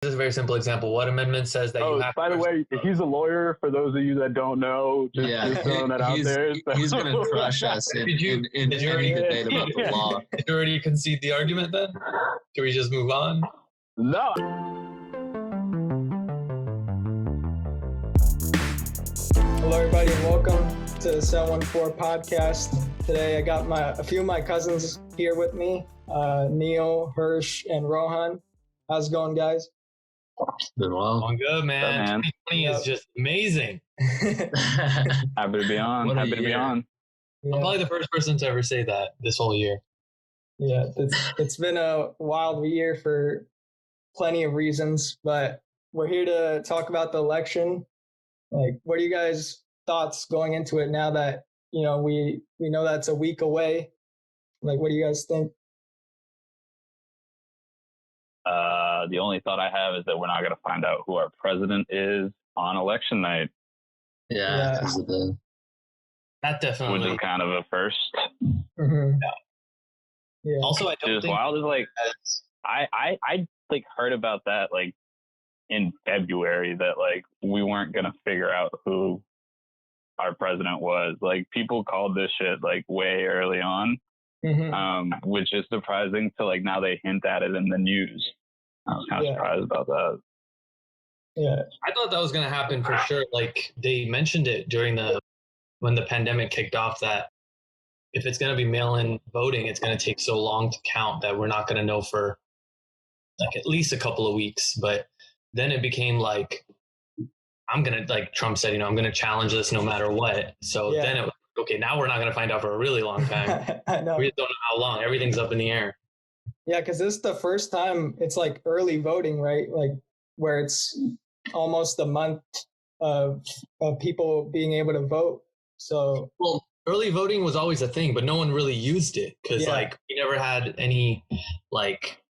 This is a very simple example. What amendment says that you have by to... the way, he's a lawyer, for those of you that don't know. Just throwing that out there. So. He's going to crush us in any debate about the law. Did you already concede the argument then? Can we just move on? No. Hello, everybody, and welcome to the 714 podcast. Today, I got a few of my cousins here with me, Neil, Hirsch, and Rohan. How's it going, guys? Been well. Going good, man. 2020 is just amazing. Happy to be on. What a Happy to be year. on. Yeah. I'm probably the first person to ever say that this whole year. Yeah, it's been a wild year for plenty of reasons, but we're here to talk about the election. Like, what are you guys' thoughts going into it now that, you know, we know that's a week away? Like, what do you guys think? The only thought I have is that we're not going to find out who our president is on election night. Yeah, because of the... That definitely. Which is kind of a first. Mm-hmm. Yeah. Also, I don't It's think... wild. Is like, I like heard about that like in February, that like we weren't going to figure out who our president was. Like, people called this shit like way early on. Mm-hmm. Which is surprising to like now they hint at it in the news. I was kind of surprised about that. Yeah, I thought that was going to happen for sure. Like, they mentioned it when the pandemic kicked off, that if it's going to be mail-in voting, it's going to take so long to count that we're not going to know for like at least a couple of weeks. But then it became like, I'm going to, like Trump said, I'm going to challenge this no matter what. So then it was, okay, now we're not going to find out for a really long time. I know. We just don't know how long. Everything's up in the air. Yeah, because this is the first time it's like early voting, right? Like, where it's almost a month of people being able to vote. So, well, early voting was always a thing, but no one really used it because like we never had any like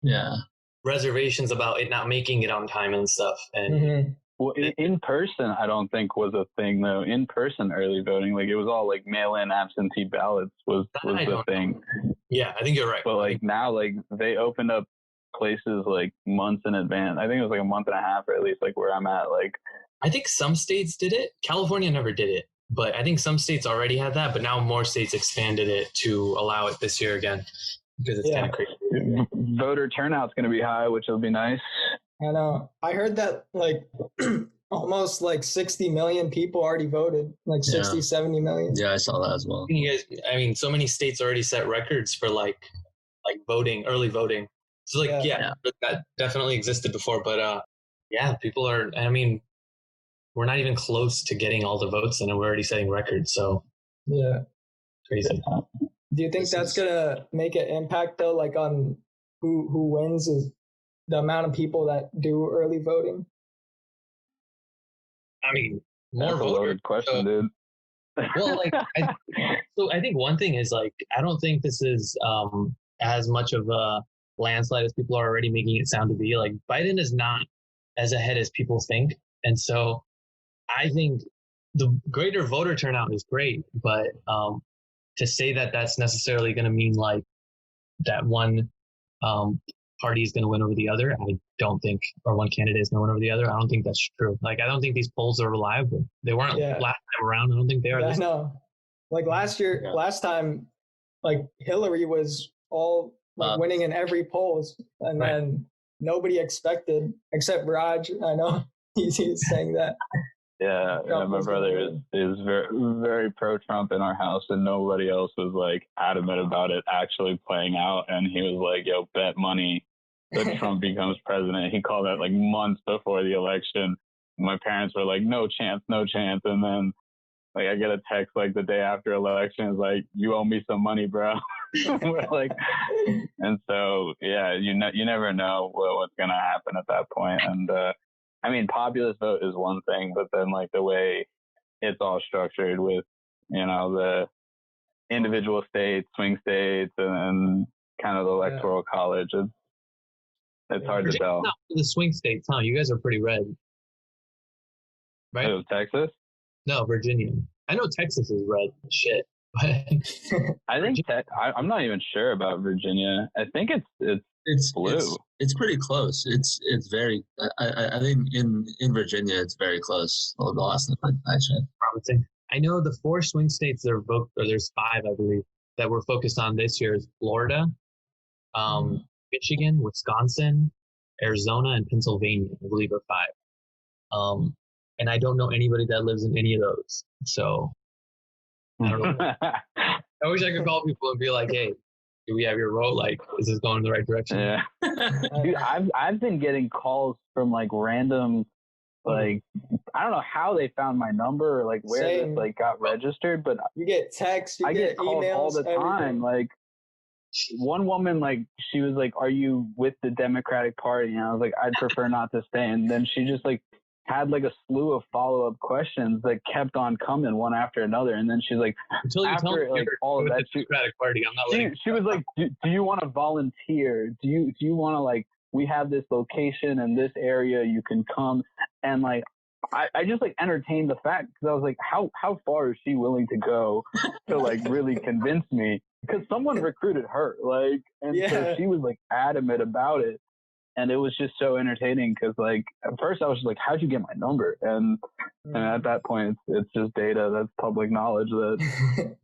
reservations about it not making it on time and stuff. And well, in person, I don't think was a thing though. In person early voting, like it was all like mail-in absentee ballots was the thing. Yeah, I think you're right. But like now, like they opened up places like months in advance. I think it was like a month and a half, or at least like where I'm at. Like, I think some states did it. California never did it, but I think some states already had that. But now more states expanded it to allow it this year again because it's kind of crazy. Voter turnout's going to be high, which will be nice. I know. I heard that like almost like 60 million people already voted, like 60, 70 million. Yeah, I saw that as well. You guys, I mean, so many states already set records for like voting, early voting. So like, that definitely existed before. But people are, I mean, we're not even close to getting all the votes and we're already setting records. So crazy. Do you think that's going to make an impact though, like on who wins is the amount of people that do early voting? I mean, more that's a voters. Loaded question, dude. Well, like, I think one thing is like, I don't think this is as much of a landslide as people are already making it sound to be. Like, Biden is not as ahead as people think. And so I think the greater voter turnout is great, but to say that that's necessarily going to mean like that one party is going to win over the other, I don't think, or one candidate is going to win over the other. I don't think that's true. Like, I don't think these polls are reliable. They weren't last time around. I don't think they are. Yeah, I know. Like last time, like Hillary was all like winning in every polls, and then nobody expected except Raj. I know he's saying that. Yeah, my brother is very, very pro-Trump in our house, and nobody else was like adamant about it actually playing out. And he was like, "Yo, bet money that Trump becomes president." He called that like months before the election. My parents were like, "No chance, no chance." And then like I get a text like the day after election, it's like, "You owe me some money, bro." We're like, and so you never know what's gonna happen at that point. And I mean, populist vote is one thing, but then like the way it's all structured with, the individual states, swing states, and kind of the electoral college, it's hard to tell. The swing states, huh? You guys are pretty red, right? Oh, Texas? No, Virginia. I know Texas is red. Shit. I think I'm not even sure about Virginia. I think it's It's pretty close. It's very. I think in Virginia it's very close. The last time I checked. Promising. I know the 4 swing states that are vote, or there's 5, I believe, that we're focused on this year is Florida, Michigan, Wisconsin, Arizona, and Pennsylvania. I believe are 5. And I don't know anybody that lives in any of those. So I don't know. I wish I could call people and be like, "Hey, do we have your vote? Like, is this going in the right direction?" Yeah. Dude, I've been getting calls from like random, like, I don't know how they found my number or like where this like got registered, but you get texts, I get calls emails all the time. Like, one woman, like, she was like, "Are you with the Democratic Party?" And I was like, "I'd prefer not to stay." And then she just like had like a slew of follow-up questions that kept on coming one after another. And then she's like, until you tell me like all of that, Democratic Party, I'm not letting. She was like, do you want to volunteer? Do you want to, like, we have this location in this area, you can come. And like, I just like entertained the fact, because I was like, how far is she willing to go to like really convince me? Because someone recruited her, like, and so she was like adamant about it. And it was just so entertaining because, like, at first I was just like, "How'd you get my number?" And at that point, it's just data that's public knowledge that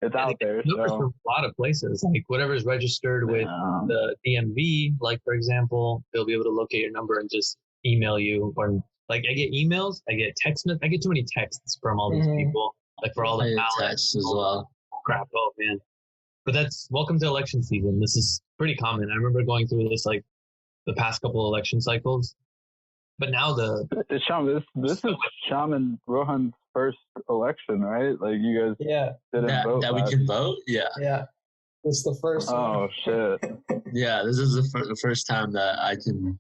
it's out there. Numbers So from a lot of places, like whatever's registered with the DMV, like for example, they'll be able to locate your number and just email you. Or like, I get emails, I get text, I get too many texts from all these people, like for all the ballots as well. Crap, oh man! But that's welcome to election season. This is pretty common. I remember going through this like the past couple election cycles, but now this is Shyam and Rohan's first election, right? Like, you guys didn't vote that we can vote. Yeah, it's the first one. Shit. Yeah, this is the first time that I can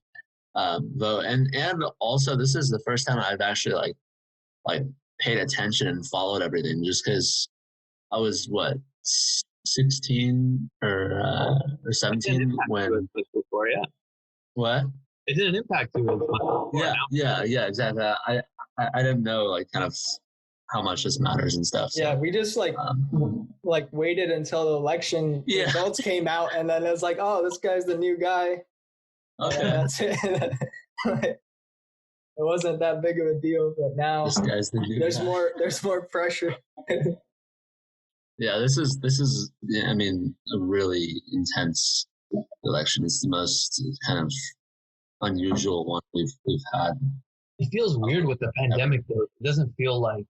vote, and also this is the first time I've actually like paid attention and followed everything, just because I was 16 or 17 when before, What? It didn't impact you. Yeah, exactly. I didn't know like kind of how much this matters and stuff. So, yeah, we just like waited until the election results came out, and then it was like, "Oh, this guy's the new guy." Okay, that's it. It wasn't that big of a deal, but now this guy's the new guy. There's more pressure. Yeah, this is I mean, a really intense election. It's the most kind of unusual one we've had. It feels weird with the pandemic though. It doesn't feel like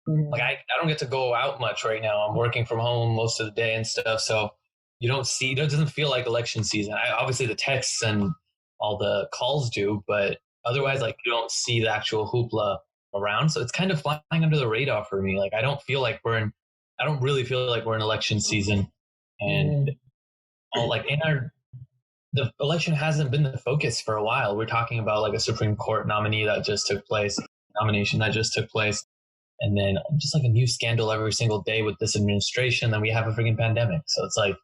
I don't get to go out much right now. I'm working from home most of the day and stuff, so you don't see. It doesn't feel like election season. Obviously the texts and all the calls do, but otherwise, like, you don't see the actual hoopla around. So it's kind of flying under the radar for me. Like, I don't really feel like we're in election season, and the election hasn't been the focus for a while. We're talking about like a Supreme Court nomination that just took place, and then just like a new scandal every single day with this administration. Then we have a freaking pandemic. So it's like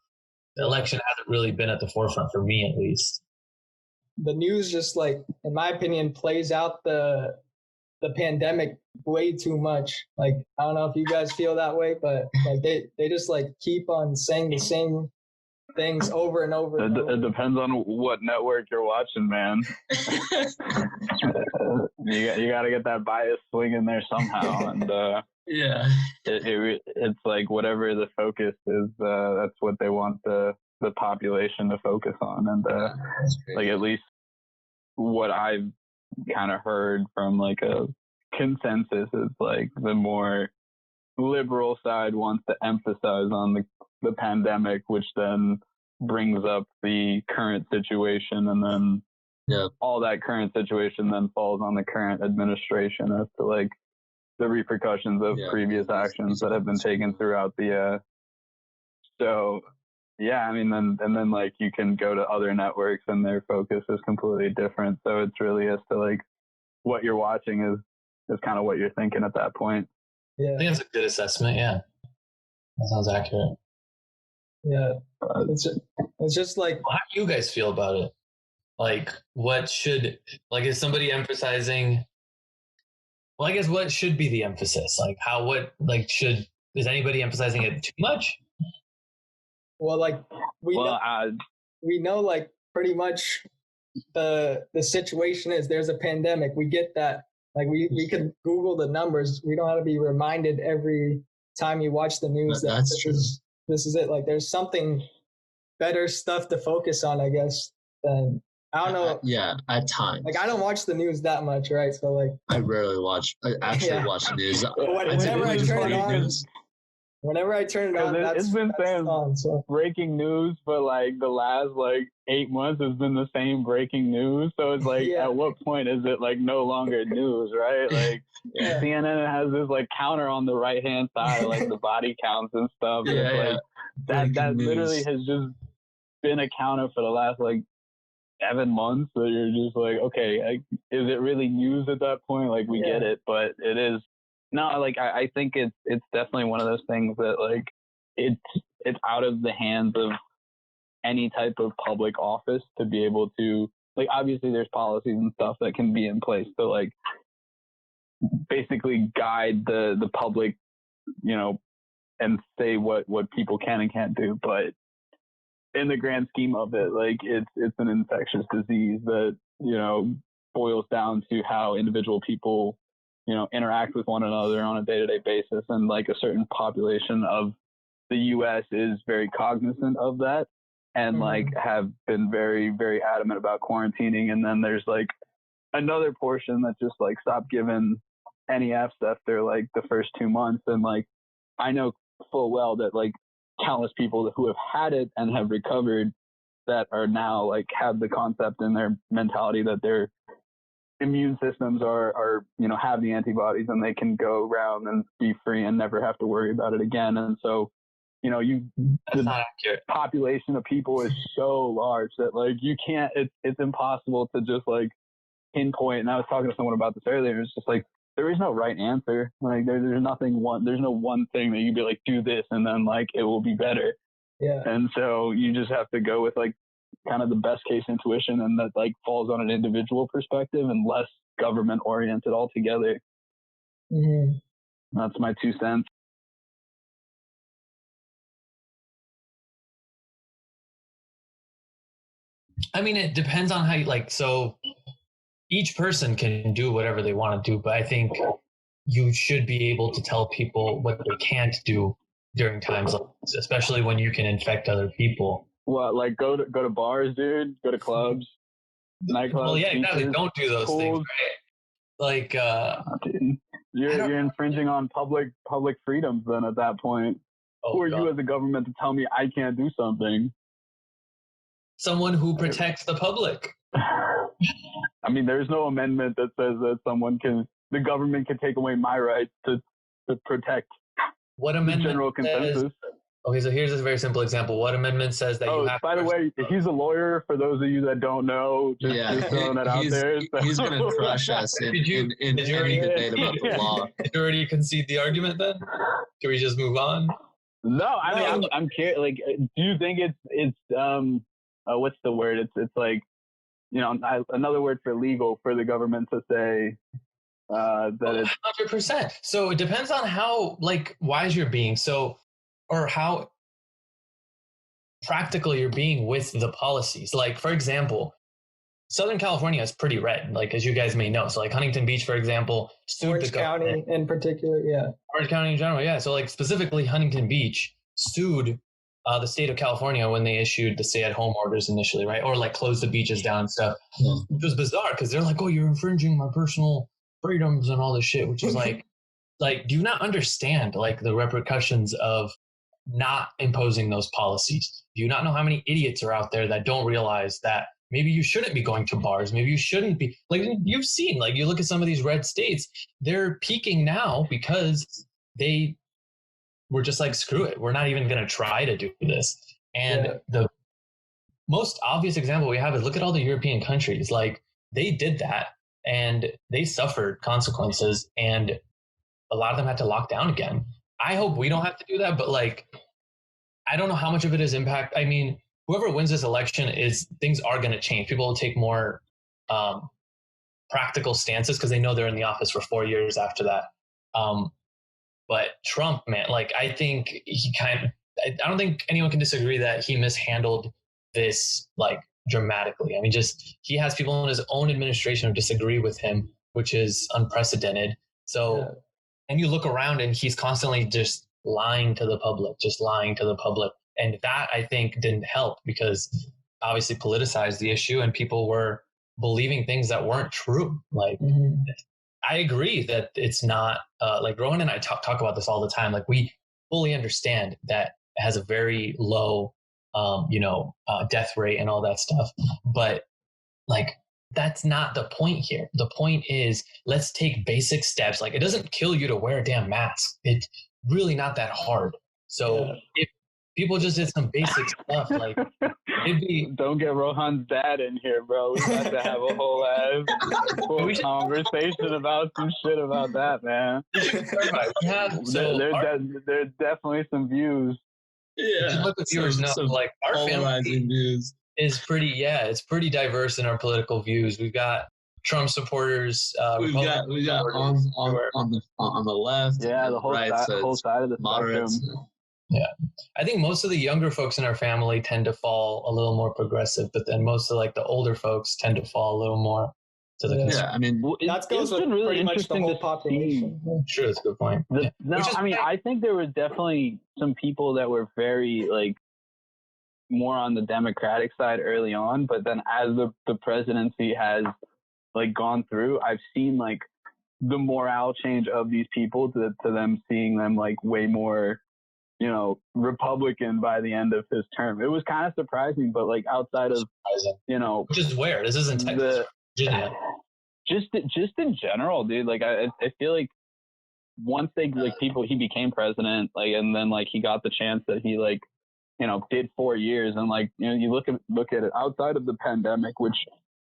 the election hasn't really been at the forefront for me, at least. The news just, like, in my opinion, plays out the pandemic way too much. Like, I don't know if you guys feel that way, but like they just like keep on saying the same things over and over. It depends on what network you're watching, man. You got to get that bias swing in there somehow, and it's like whatever the focus is, that's what they want the population to focus on, and like, at least what I've kind of heard from like a consensus is like the more liberal side wants to emphasize on the pandemic, which then brings up the current situation, and then all that current situation then falls on the current administration as to like the repercussions of previous actions that have been taken throughout the I mean, then like you can go to other networks and their focus is completely different. So it's really as to like what you're watching is kind of what you're thinking at that point. Yeah, I think that's a good assessment. Yeah, that sounds accurate. Yeah, it's just like, how do you guys feel about it? Like, is somebody emphasizing? Well, I guess what should be the emphasis? Like, is anybody emphasizing it too much? Well, like we know like pretty much the situation is there's a pandemic. We get that. Like we could Google the numbers. We don't have to be reminded every time you watch the news that That's true. This is it. Like there's something better stuff to focus on, I guess. Than I don't know. Yeah, at times. Like I don't watch the news that much, right? So like I rarely watch. I actually watch the news. Whenever I turn it on, whenever I turn it on, it's been saying on, so. breaking news for like the last like 8 months has been the same breaking news. So it's like, at what point is it like no longer news, right? Like CNN has this like counter on the right hand side, like the body counts and stuff. And it's like that literally has just been a counter for the last like 7 months. So you're just like, okay, is it really news at that point? Like we get it, but it is. No, like I think it's definitely one of those things that like it's out of the hands of any type of public office to be able to, like, obviously there's policies and stuff that can be in place to like basically guide the public, you know, and say what people can and can't do. But in the grand scheme of it, like it's an infectious disease that, you know, boils down to how individual people, you know, interact with one another on a day-to-day basis. And like a certain population of the US is very cognizant of that and like have been very, very adamant about quarantining. And then there's like another portion that just like stopped giving any F's after like the first 2 months. And like, I know full well that like countless people who have had it and have recovered that are now like have the concept in their mentality that their immune systems are, you know, have the antibodies and they can go around and be free and never have to worry about it again. And so, you know, the population of people is so large that like you can't, it's impossible to just like pinpoint. And I was talking to someone about this earlier. It's just like, there is no right answer. Like there's no one thing that you'd be like, do this and then like it will be better. Yeah. And so you just have to go with like kind of the best case intuition, and that like falls on an individual perspective and less government oriented altogether. That's my 2 cents. I mean, it depends on how you like, so each person can do whatever they want to do, but I think you should be able to tell people what they can't do during times like this, especially when you can infect other people. What, like go to bars, dude? Go to clubs, nightclubs? Well, yeah, exactly. Don't do those things, right? Like, dude, you're infringing on public freedoms. Then at that point, who are you as a government to tell me I can't do something? Someone who protects the public. I mean, there's no amendment that says that the government can take away my rights to protect what amendment the general consensus. Okay, so here's a very simple example. What amendment says that you have by the way, he's a lawyer, for those of you that don't know. Just throwing that out there. So. He's going to crush us in any debate about the law. Did you already concede the argument then? Can we just move on? No, I mean, I'm curious. Like, do you think it's what's the word? It's like, you know, another word for legal for the government to say that it's 100%. So it depends on how like wise you're being. So, or how practical you're being with the policies. Like, for example, Southern California is pretty red, like, as you guys may know. So like Huntington Beach, for example, sued Orange the government. County in particular, yeah. Orange County in general, yeah. So like specifically Huntington Beach sued the state of California when they issued the stay-at-home orders initially, right? Or like closed the beaches down and stuff. Which was bizarre because they're like, oh, you're infringing my personal freedoms and all this shit, which is like, do you not understand like the repercussions of not imposing those policies? Do you not know how many idiots are out there that don't realize that maybe you shouldn't be going to bars? Maybe you shouldn't be, like, you've seen, like, you look at some of these red states, they're peaking now because they were just like, screw it, we're not even going to try to do this. And the most obvious example we have is look at all the European countries. Like, they did that and they suffered consequences, and a lot of them had to lock down again. I hope we don't have to do that, but like, I don't know how much of it is impact. I mean, whoever wins this election things are going to change. People will take more practical stances because they know they're in the office for 4 years after that. But Trump, man, like, I think I don't think anyone can disagree that he mishandled this like dramatically. I mean, just he has people in his own administration who disagree with him, which is unprecedented. So, and you look around and he's constantly just lying to the public, just lying to the public. And that I think didn't help because obviously politicized the issue and people were believing things that weren't true. Like, I agree that it's not like Rowan and I talk about this all the time. Like we fully understand that it has a very low, death rate and all that stuff. But like, that's not the point here. The point is let's take basic steps. Like it doesn't kill you to wear a damn mask. It's really not that hard. So if people just did some basic stuff, like maybe don't get Rohan's dad in here, bro. We got to have a whole ass conversation about some shit about that, man. There's definitely some views. Yeah, let the viewers know. Like our family views is pretty. Yeah, it's pretty diverse in our political views. We've got Trump supporters. We got on the left. Yeah, the whole right, whole side of the moderates. spectrum. Yeah, I think most of the younger folks in our family tend to fall a little more progressive, but then most of like the older folks tend to fall a little more to the conservative. Yeah, I mean, that goes with really pretty much the whole population. Sure, that's a good point. I think there was definitely some people that were very like more on the Democratic side early on, but then as the presidency has like gone through, I've seen like the morale change of these people to them seeing them like way more, Republican by the end of his term. It was kind of surprising, but like outside of, which is where this isn't Texas, Virginia. Just in general, dude. Like I feel like once he became president, like, and then like he got the chance that he like, did 4 years, and like, you look at it outside of the pandemic, which,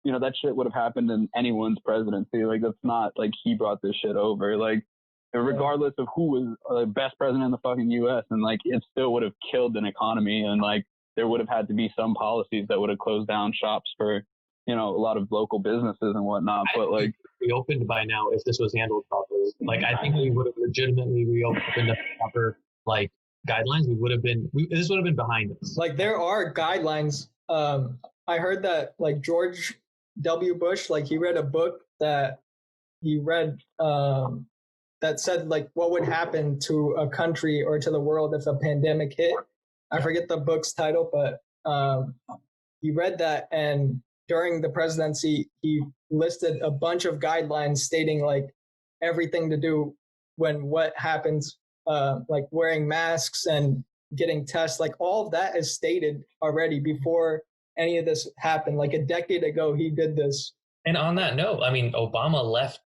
that shit would have happened in anyone's presidency. Like that's not like he brought this shit over. Like regardless of who was the best president in the fucking U.S. and like it still would have killed an economy, and like there would have had to be some policies that would have closed down shops for a lot of local businesses and whatnot. But like reopened by now if this was handled properly. Like I think we would have legitimately reopened up proper like guidelines. This would have been behind us. Like there are guidelines. I heard that like George W. Bush, like he read a book that he read that said like what would happen to a country or to the world if a pandemic hit. I forget the book's title, but he read that, and during the presidency, he listed a bunch of guidelines stating like everything to do when what happens, like wearing masks and getting tests, like all of that is stated already before any of this happened. Like a decade ago, he did this. And on that note, I mean, Obama left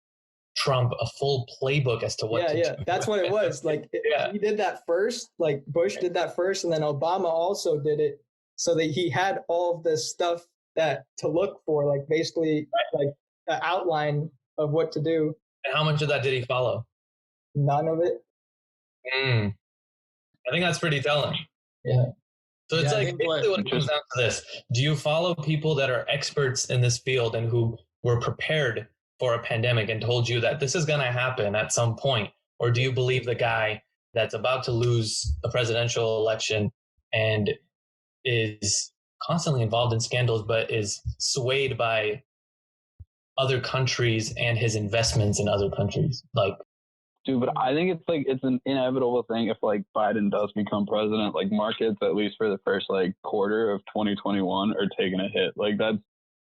Trump a full playbook as to what to do. That's what it was. Like he did that first, like Bush did that first, and then Obama also did it, so that he had all of this stuff that to look for, like basically like an outline of what to do. And how much of that did he follow? None of it. I think that's pretty telling. Yeah. So it's like basically what it comes down to this. Do you follow people that are experts in this field and who were prepared for a pandemic and told you that this is going to happen at some point? Or do you believe the guy that's about to lose a presidential election and is constantly involved in scandals, but is swayed by other countries and his investments in other countries? Like, dude, but I think it's an inevitable thing if like Biden does become president. Like markets, at least for the first like quarter of 2021, are taking a hit. Like that's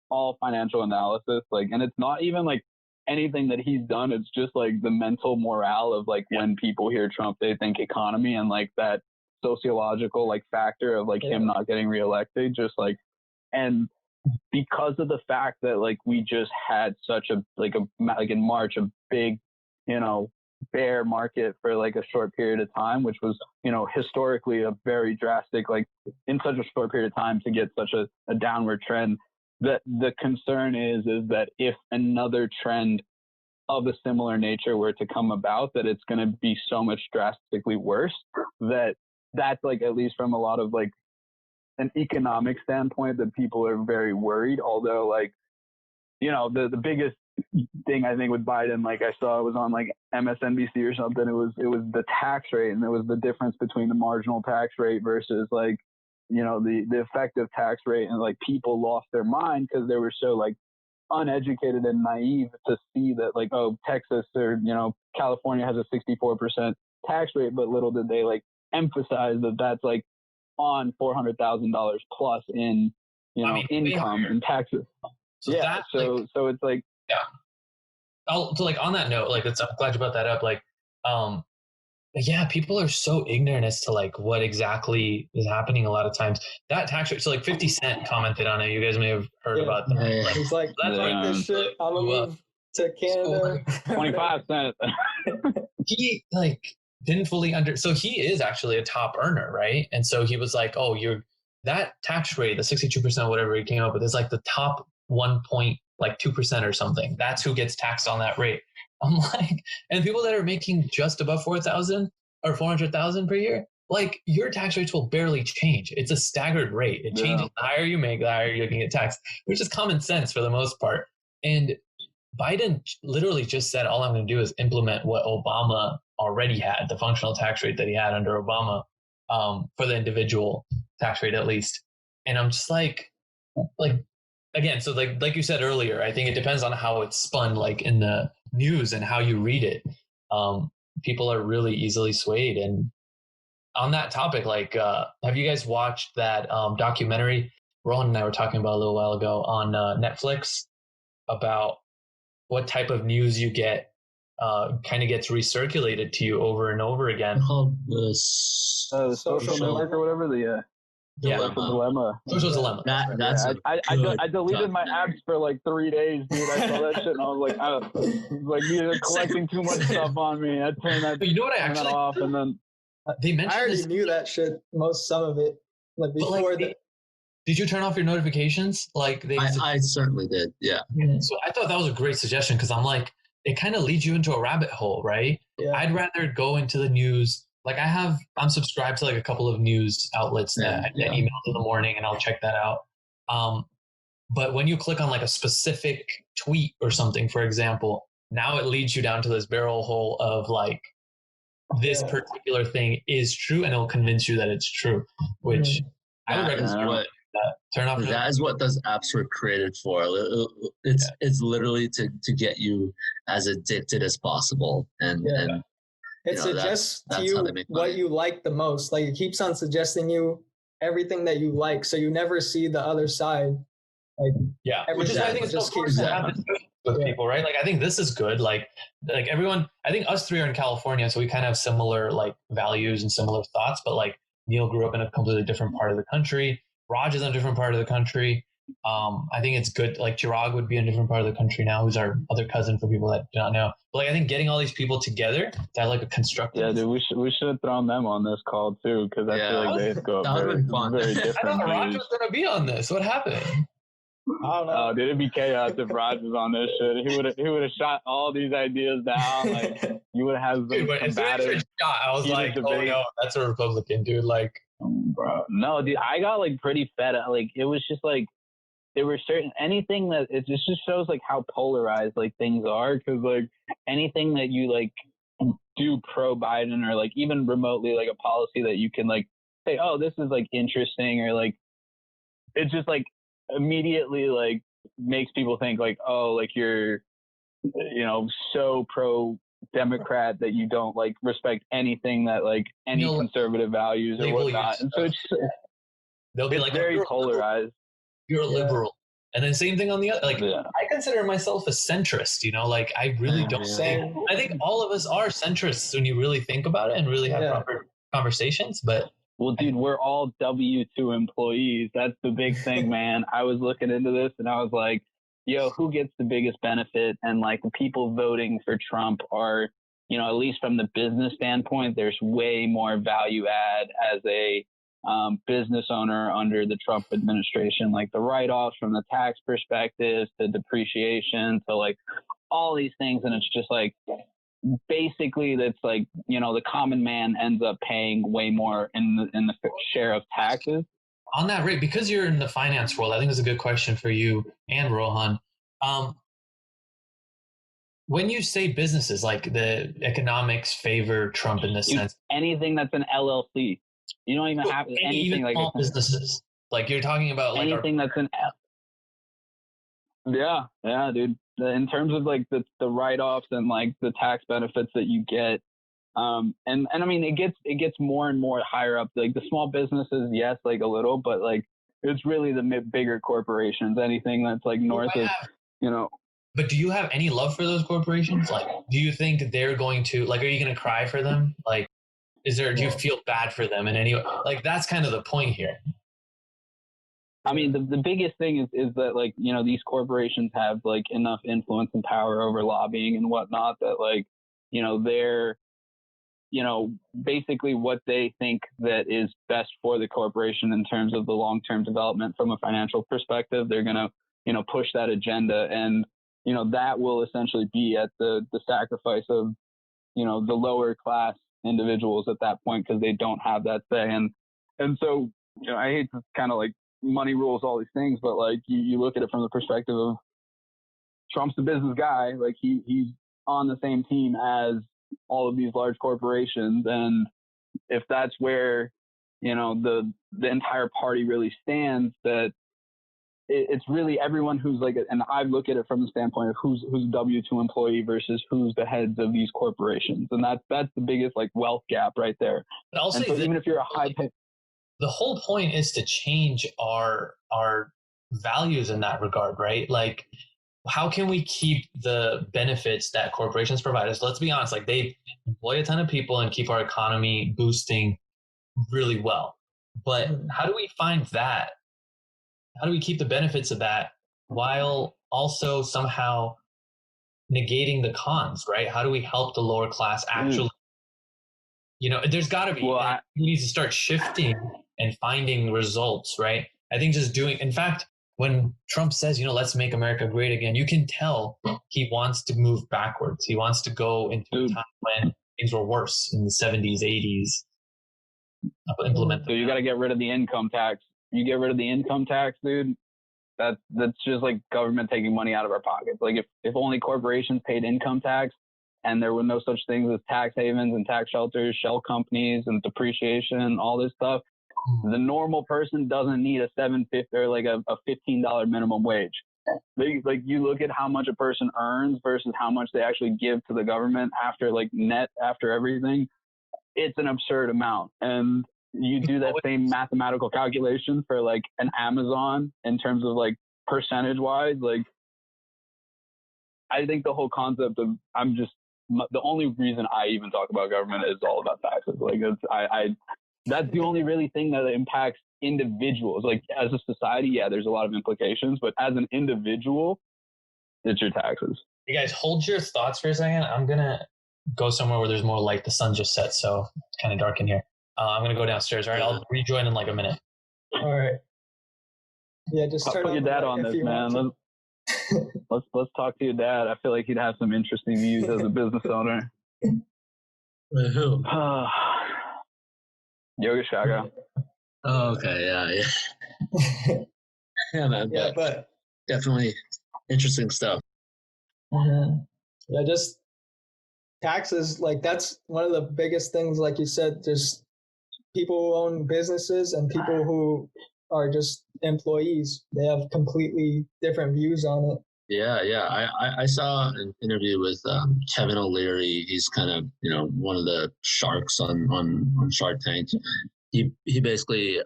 all financial analysis. Like, and it's not even like anything that he's done. It's just like the mental morale of like when people hear Trump, they think economy, and like that sociological like factor of like him not getting reelected. Just like, and because of the fact that like we just had such a like in March a big bear market for like a short period of time, which was historically a very drastic, like in such a short period of time to get such a downward trend. That the concern is that if another trend of a similar nature were to come about, that it's going to be so much drastically worse. That's like, at least from a lot of like an economic standpoint, that people are very worried. Although like, the biggest thing I think with Biden, like I saw it was on like MSNBC or something. It was the tax rate, and it was the difference between the marginal tax rate versus like the effective tax rate, and like people lost their mind because they were so like uneducated and naive to see that like, oh, Texas or California has a 64% tax rate, but little did they like emphasize that that's like on $400,000 plus in income and taxes. So yeah, so it's like so like on that note, like I'm glad you brought that up. Like, yeah, people are so ignorant as to like what exactly is happening a lot of times. That tax rate, so like 50 Cent commented on it. You guys may have heard about that. Yeah. Like, He's like, fuck this shit, I'm gonna move to Canada. 25 cents. He like didn't fully so he is actually a top earner, right? And so he was like, oh, that tax rate, the 62%, whatever he came up with, is like the top 1.2% or something. That's who gets taxed on that rate. I'm like, and people that are making just above 4,000 or 400,000 per year, like your tax rates will barely change. It's a staggered rate. It changes. The higher you make, the higher you can get taxed, which is common sense for the most part. And Biden literally just said, all I'm going to do is implement what Obama already had, the functional tax rate that he had under Obama, for the individual tax rate at least. And I'm just like again, so like you said earlier, I think it depends on how it's spun, like in the news and how you read it. People are really easily swayed. And on that topic, like, have you guys watched that documentary Roland and I were talking about a little while ago on Netflix about what type of news you get kind of gets recirculated to you over and over again? Called the social network or whatever. Dilemma. Social dilemma. That's I deleted my apps for like 3 days, dude. I saw that shit and I was like, you're collecting too much stuff on me. I turned that. You know what? I actually off, and then they mentioned. I already knew that shit. Some of it, like before that. Did you turn off your notifications? Like I certainly did. Yeah. So I thought that was a great suggestion because I'm like, it kind of leads you into a rabbit hole, right? Yeah. I'd rather go into the news. Like I'm subscribed to like a couple of news outlets that I get emailed in the morning and I'll check that out. But when you click on like a specific tweet or something, for example, now it leads you down to this barrel hole of like, this particular thing is true and it'll convince you that it's true, which I would recommend. Turn off. That is what those apps were created for. It's literally to get you as addicted as possible, and it suggests to you what you like the most. Like it keeps on suggesting you everything that you like, so you never see the other side. Like which is why I think it's so important to have this with people, right? Like I think this is good. Like everyone, I think us three are in California, so we kind of have similar like values and similar thoughts. But like Neil grew up in a completely different part of the country. Raj is in a different part of the country. I think it's good. Like Chirag would be in a different part of the country now, who's our other cousin for people that do not know. But like I think getting all these people together to have like a constructive. Yeah, dude, we should have thrown them on this call too, because I feel like they go up very different. I thought Raj was gonna be on this. What happened? I don't know. Dude, it'd be chaos if Raj was on this shit. He would have shot all these ideas down. Like you would have some combative. I was like, oh no, that's a Republican, dude. Like. Bro, no, dude, I got like pretty fed up. Like it was just like there were anything that it just shows like how polarized like things are, because like anything that you like do pro Biden or like even remotely like a policy that you can like say, oh, this is like interesting, or like it just like immediately like makes people think like, oh, like you're so pro Democrat that you don't like respect anything that like any conservative values or whatnot. And so they'll be like very polarized. You're a liberal. And then same thing on the other, like I consider myself a centrist, like I really don't think, I think all of us are centrists when you really think about it and really have proper conversations. But well, dude, we're all W-2 employees. That's the big thing, man. I was looking into this and I was like, yo, who gets the biggest benefit? And like the people voting for Trump are, at least from the business standpoint, there's way more value add as a business owner under the Trump administration, like the write-offs from the tax perspective to depreciation to like all these things. And it's just like, basically that's like, the common man ends up paying way more in the share of taxes. On that rate, because you're in the finance world, I think it's a good question for you and Rohan. When you say businesses, like the economics favor Trump in this sense. Anything that's an LLC. You don't even have anything even like small businesses. Like you're talking about like anything that's an yeah, dude. In terms of like the write-offs and like the tax benefits that you get, and I mean it gets more and more higher up. Like the small businesses, yes, like a little, but like it's really the bigger corporations. Anything that's like north of, you know. But do you have any love for those corporations? Like, do you think they're going to like? Are you going to cry for them? Like, do you feel bad for them in any way? Like that's kind of the point here. I mean, the biggest thing is that, like, you know, these corporations have, like, enough influence and power over lobbying and whatnot that, like, you know, they're, you know, basically what they think that is best for the corporation in terms of the long-term development from a financial perspective. They're going to, you know, push that agenda. And, you know, that will essentially be at the sacrifice of, you know, the lower class individuals at that point because they don't have that say. And so, you know, I hate to kind of like, money rules all these things, but like you look at it from the perspective of Trump's the business guy, like he's on the same team as all of these large corporations, and if that's where, you know, the entire party really stands, that it's really everyone who's like, and I look at it from the standpoint of who's a W-2 employee versus who's the heads of these corporations, and that's the biggest like wealth gap right there. But I'll say so even if you're a high pay, the whole point is to change our values in that regard, right? Like, how can we keep the benefits that corporations provide us? Let's be honest, like they employ a ton of people and keep our economy boosting really well. But how do we find that? How do we keep the benefits of that while also somehow negating the cons, right? How do we help the lower class actually? You know, there's got to be, we need to start shifting and finding results, right? I think just doing, in fact, when Trump says, you know, let's make America great again, you can tell he wants to move backwards. He wants to go into a time when things were worse in the 70s, 80s. So you got to get rid of the income tax. You get rid of the income tax, dude. That's just like government taking money out of our pockets. Like if only corporations paid income tax, and there were no such things as tax havens and tax shelters, shell companies, and depreciation and all this stuff, the normal person doesn't need a $7.50 or like a $15 minimum wage. Like you look at how much a person earns versus how much they actually give to the government after like net after everything. It's an absurd amount. And you do that same mathematical calculation for like an Amazon in terms of like percentage wise, like I think the whole concept of the only reason I even talk about government is all about taxes. Like that's the only really thing that impacts individuals. Like as a society, yeah, there's a lot of implications, but as an individual, it's your taxes. You guys hold your thoughts for a second. I'm going to go somewhere where there's more light. The sun just set, so it's kind of dark in here. I'm going to go downstairs. All right, I'll rejoin in like a minute. All right. Yeah, just turn your dad on this, man. Let's talk to your dad. I feel like he'd have some interesting views as a business owner. Who? Yoga Shaga. Oh, okay, yeah. Yeah, man. Yeah, but definitely interesting stuff. Yeah, just taxes, like that's one of the biggest things, like you said, just people who own businesses and people who are just employees, they have completely different views on it. Yeah. I saw an interview with Kevin O'Leary. He's kind of, you know, one of the sharks on Shark Tank. He basically,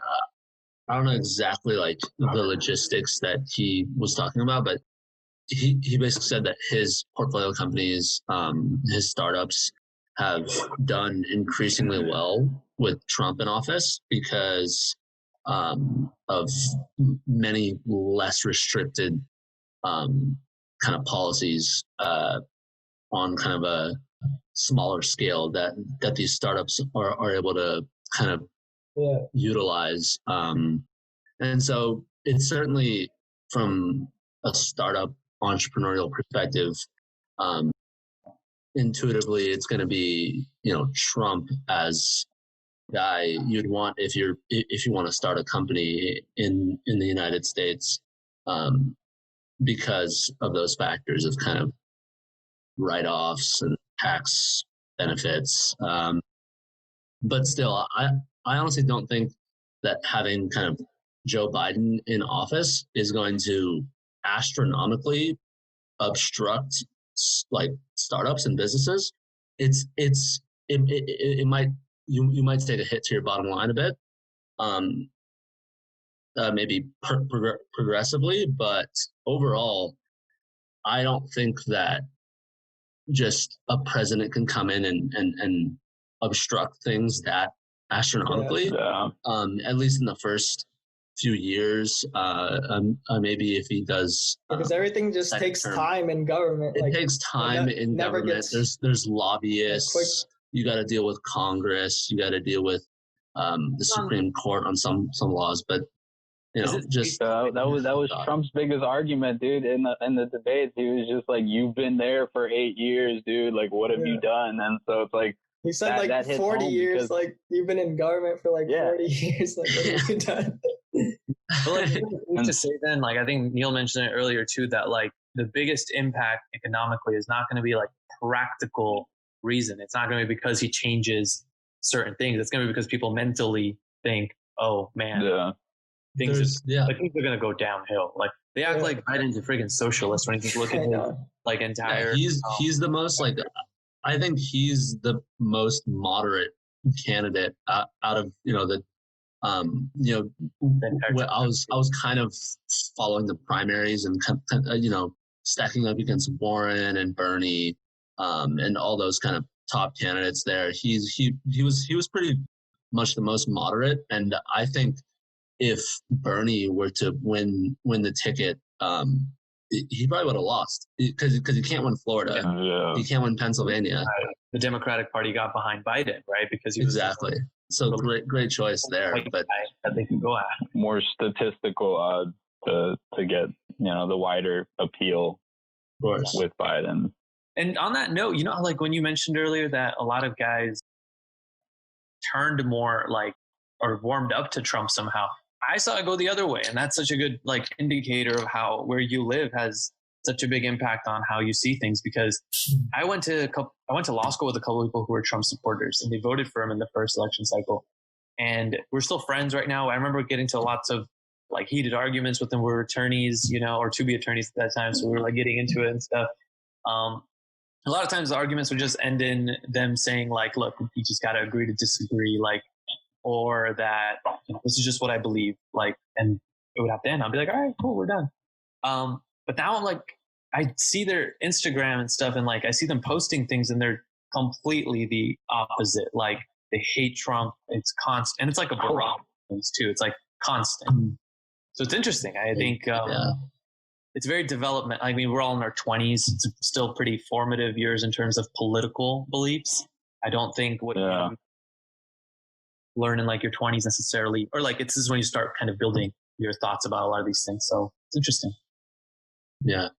I don't know exactly like the logistics that he was talking about, but he basically said that his portfolio companies, his startups have done increasingly well with Trump in office because of many less restricted kind of policies on kind of a smaller scale that these startups are able to kind of utilize. And so it's certainly from a startup entrepreneurial perspective, intuitively it's going to be, you know, Trump as guy you'd want if you want to start a company in the United States, because of those factors of kind of write-offs and tax benefits. But still, I honestly don't think that having kind of Joe Biden in office is going to astronomically obstruct like startups and businesses. It might you might take a hit to your bottom line a bit, um, maybe progressively, but overall, I don't think that just a president can come in and obstruct things that astronomically. Yeah. At least in the first few years, maybe if he does, because everything just takes time in government. It takes time in government. There's lobbyists. You got to deal with Congress. You got to deal with the Supreme Court on some laws, but you know, just that was Trump's biggest argument, dude. In the debates, he was just like, "You've been there for 8 years, dude. Like, what have you done?" And so it's like he said, like 40 years. Because, like, you've been in government for like 40 years. Like, what have you done? But like to say then, like I think Neil mentioned it earlier too, that like the biggest impact economically is not going to be like practical reason. It's not going to be because he changes certain things. It's going to be because people mentally think, "Oh man." Things are going to go downhill. Like they act like Biden's a freaking socialist when you look at his like entire. Yeah, he's the most like, I think he's the most moderate candidate out of the I was kind of following the primaries and stacking up against Warren and Bernie and all those kind of top candidates there. He was pretty much the most moderate, and I think if Bernie were to win the ticket, he probably would have lost because he can't win Florida. Yeah. He can't win Pennsylvania. The Democratic Party got behind Biden, right? Because he was so great choice there. But that they can go at more statistical odds to get the wider appeal, of course, with Biden. And on that note, like when you mentioned earlier that a lot of guys turned more like or warmed up to Trump somehow. I saw it go the other way, and that's such a good like indicator of how where you live has such a big impact on how you see things. Because I went to law school with a couple of people who were Trump supporters, and they voted for him in the first election cycle, and we're still friends right now. I remember getting to lots of like heated arguments with them. We were attorneys, or to be attorneys at that time, so we were like getting into it and stuff. A lot of times the arguments would just end in them saying like, "Look, you just got to agree to disagree," like. Or that this is just what I believe, like, and it would have to end. I'll be like, all right, cool, we're done. But now I'm like, I see their Instagram and stuff, and like I see them posting things, and they're completely the opposite. Like they hate Trump. It's constant, and it's like a barometer too. It's like constant. So it's interesting. I think it's very development. I mean, we're all in our 20s. It's still pretty formative years in terms of political beliefs. I don't think what you learn in like your 20s necessarily, or like this is when you start kind of building your thoughts about a lot of these things. So it's interesting. Yeah.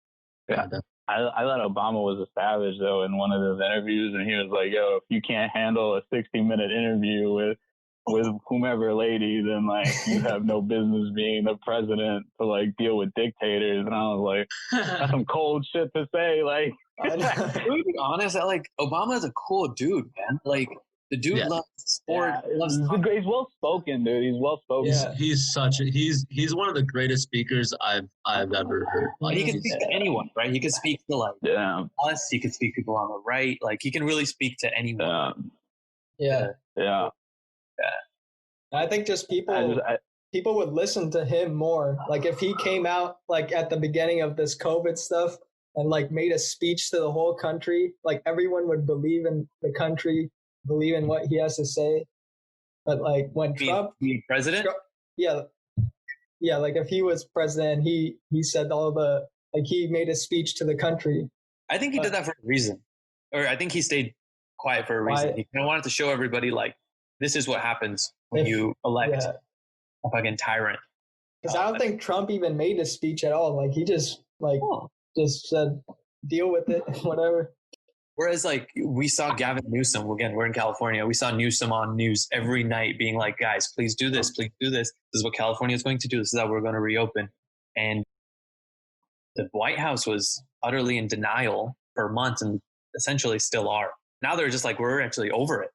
I thought Obama was a savage though in one of those interviews, and he was like, "Yo, if you can't handle a 60-minute interview with whomever lady, then like you have no business being the president to like deal with dictators." And I was like, that's some cold shit to say. Like, to be honest, like Obama's a cool dude, man. Like the dude loves sport. He's well spoken, dude. He's well spoken. Yeah. He's one of the greatest speakers I've ever heard. Like, he can speak to anyone, right? He can speak to like us. He can speak to people on the right. Like he can really speak to anyone. Yeah. I think just people would listen to him more. Like if he came out like at the beginning of this COVID stuff and like made a speech to the whole country, like everyone would believe in the country, believe in what he has to say. But like when Trump president, like if he was president, he said all the like he made a speech to the country. I think he did that for a reason, or I think he stayed quiet for a reason. He wanted to show everybody like this is what happens when you elect a fucking tyrant. Because I don't think Trump even made a speech at all. Like he just just said deal with it, whatever. Whereas, like, we saw Gavin Newsom, again, we're in California. We saw Newsom on news every night being like, guys, please do this. Please do this. This is what California is going to do. This is how we're going to reopen. And the White House was utterly in denial for months and essentially still are. Now they're just like, we're actually over it.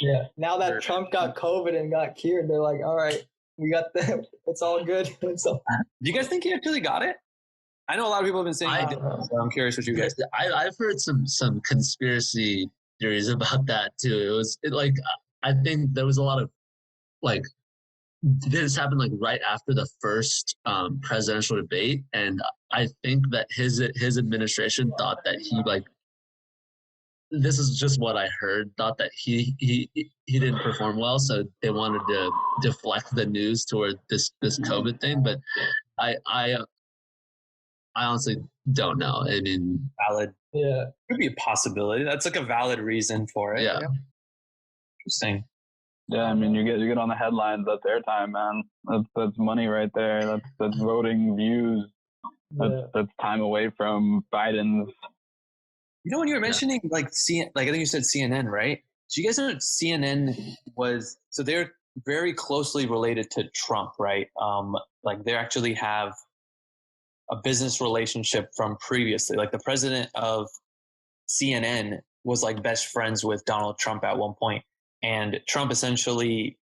Yeah. Now that Trump got COVID and got cured, they're like, all right, we got that. It's all good. So, do you guys think he actually got it? I know a lot of people have been saying he did, so I'm curious what you guys think. I've heard some conspiracy theories about that too. I think there was a lot of like this happened like right after the first presidential debate, and I think that his administration thought that he like, this is just what I heard, thought that he didn't perform well, so they wanted to deflect the news toward this COVID thing. But I honestly don't know. I mean, valid. Yeah, could be a possibility. That's like a valid reason for it. Yeah. Interesting. Yeah, I mean, you get on the headlines. That's airtime, man. That's money right there. That's voting views. That's time away from Biden's. You know, when you were mentioning like I think you said CNN, right? So you guys know CNN was, so they're very closely related to Trump, right? Like they actually have a business relationship from previously. Like the president of CNN was like best friends with Donald Trump at one point. And Trump essentially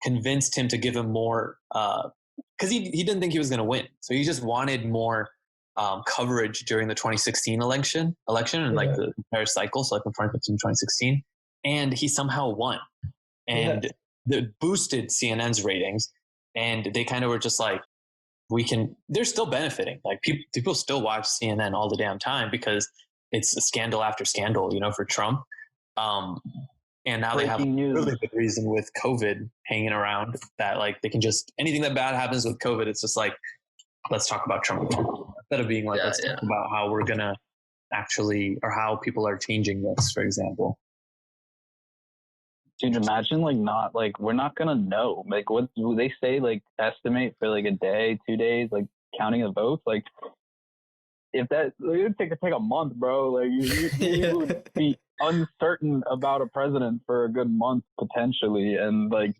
convinced him to give him more, because he didn't think he was going to win. So he just wanted more coverage during the 2016 election and like the entire cycle. So like from 2015 to 2016. And he somehow won. And that boosted CNN's ratings. And they kind of were just like, they're still benefiting. Like people still watch CNN all the damn time because it's a scandal after scandal, you know, for Trump. And now they have a really good reason with COVID hanging around that like they can just, anything that bad happens with COVID, it's just like, let's talk about Trump instead of being like, let's talk about how we're going to actually, or how people are changing this, for example. Dude, imagine we're not going to know. Like what do they say, like estimate for like a day, 2 days, like counting the votes? Like if that, it would take a month, bro. Like you would be uncertain about a president for a good month potentially. And like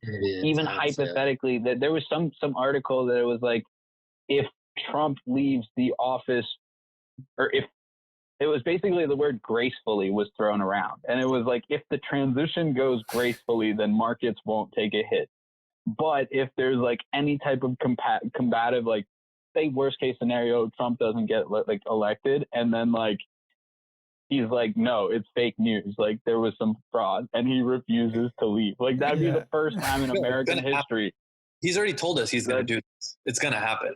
even hypothetically, that there was some article that it was like, if Trump leaves the office, or if it was basically the word gracefully was thrown around. And it was like, if the transition goes gracefully, then markets won't take a hit. But if there's like any type of combative, like say worst case scenario, Trump doesn't get like elected. And then like, he's like, no, it's fake news. Like there was some fraud and he refuses to leave. Like that'd be the first time in American history. He's already told us he's going to do this. It's going to happen.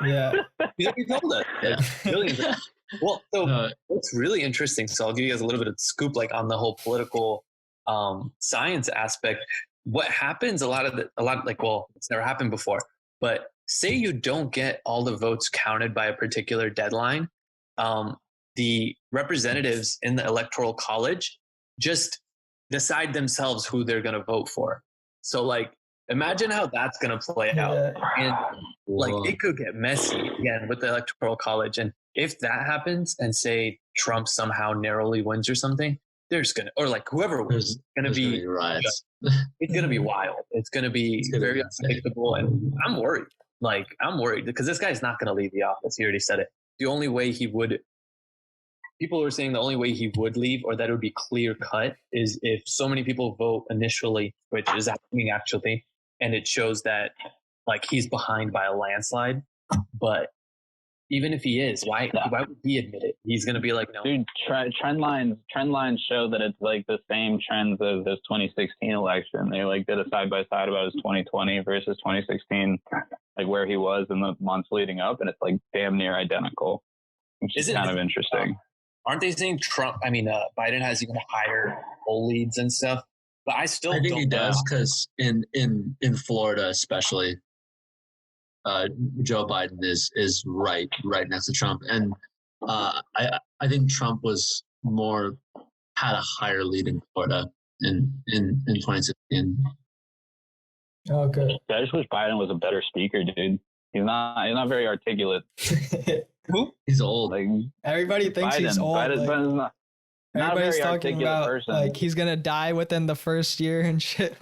Yeah. He's already told us. Yeah. Well, so what's really interesting, so I'll give you guys a little bit of scoop like on the whole political science aspect. What happens it's never happened before, but say you don't get all the votes counted by a particular deadline, the representatives in the electoral college just decide themselves who they're going to vote for. So like, imagine how that's going to play out. And like, it could get messy again with the electoral college. And if that happens and say Trump somehow narrowly wins or something, there's going to, or like whoever wins, going to be riots. It's going to be wild. It's going to be very unpredictable. And I'm worried. Like, I'm worried because this guy's not going to leave the office. He already said it. The only way he would, people were saying the only way he would leave, or that it would be clear cut, is if so many people vote initially, which is happening actually. And it shows that like he's behind by a landslide. But even if he is, why would he admit it? He's going to be like, no. Dude, trend lines show that it's like the same trends as this 2016 election. They like did a side by side about his 2020 versus 2016, like where he was in the months leading up, and it's like damn near identical. Which is kind of interesting. Aren't they saying Biden has even higher poll leads and stuff? But I think he does, because in Florida especially, Joe Biden is right next to Trump, and I think Trump had a higher lead in Florida in 2016. Okay. I just wish Biden was a better speaker, dude. He's not very articulate. He's old. Like, everybody thinks he's old. Biden's not everybody's very talking about person. Like he's gonna die within the first year and shit.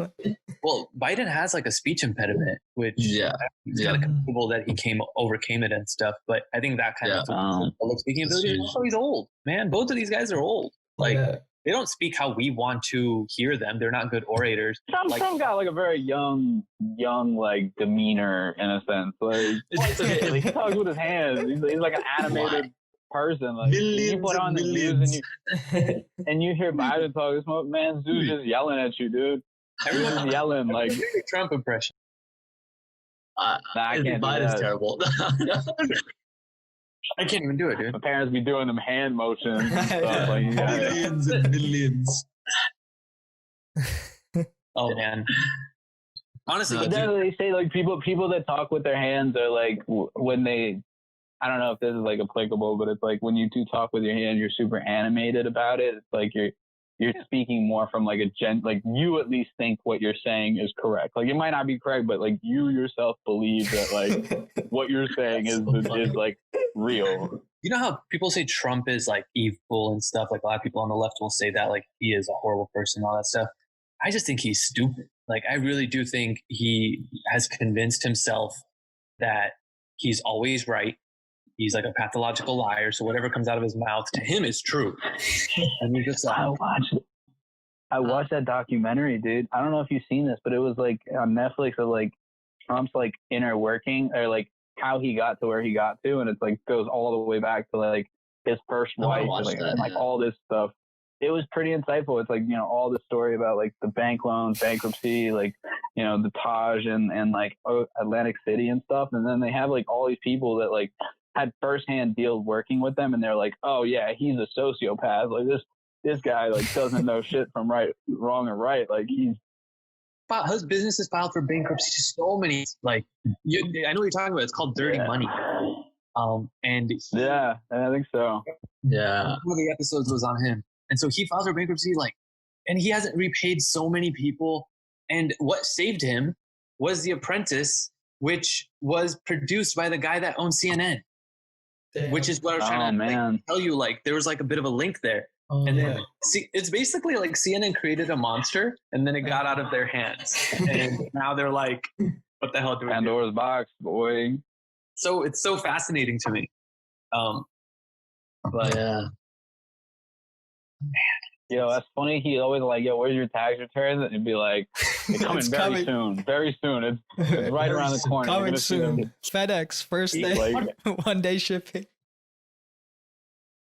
Well, Biden has like a speech impediment, which he's kind of comfortable that he overcame it and stuff. But I think that kind of public speaking ability. Also, he's old, man. Both of these guys are old. Like they don't speak how we want to hear them. They're not good orators. Trump got like a very young like demeanor in a sense. Like he talks with his hands. He's like an animated person. Like you put on the news and you hear Biden talk, this man's dude just yelling at you, dude. Everyone's yelling like Trump impression. Biden's terrible. I can't even do it, dude. My parents be doing them hand motions and stuff. Like, millions and millions. Oh man. Honestly, they say like people that talk with their hands are like when they, I don't know if this is like applicable, but it's like when you do talk with your hand, you're super animated about it. It's like you're speaking more from like like you at least think what you're saying is correct. Like it might not be correct, but like you yourself believe that like what you're saying is like real. You know how people say Trump is like evil and stuff? Like a lot of people on the left will say that like he is a horrible person, all that stuff. I just think he's stupid. Like I really do think he has convinced himself that he's always right. He's like a pathological liar. So whatever comes out of his mouth to him is true. And you're just like, I watched that documentary, dude. I don't know if you've seen this, but it was like on Netflix of like Trump's like inner working or like how he got to where he got to. And it's like goes all the way back to like his first wife and like all this stuff. It was pretty insightful. It's like, you know, all the story about like the bank loans, bankruptcy, like, you know, the Taj and like Atlantic City and stuff. And then they have like all these people that like had firsthand deals working with them. And they're like, oh yeah, he's a sociopath. Like this guy like doesn't know shit from wrong or right. Like his business is filed for bankruptcy. So many like I know what you're talking about. It's called dirty money. Yeah, I think so. Yeah, one of the episodes was on him, and so he filed for bankruptcy. Like, and he hasn't repaid so many people. And what saved him was The Apprentice, which was produced by the guy that owns CNN. Damn. Which is what I was trying to tell you. Like, there was like a bit of a link there. Oh, and then it's basically like CNN created a monster and then it got out of their hands. And now they're like, what the hell do we do? Pandora's box, boy. So it's so fascinating to me. But yeah. Man. Yo, that's funny. He's always like, yo, where's your tax returns? And it'd be like, it's coming very soon. Very soon. It's right around the corner. Coming soon. FedEx, first day, like, 1 day shipping.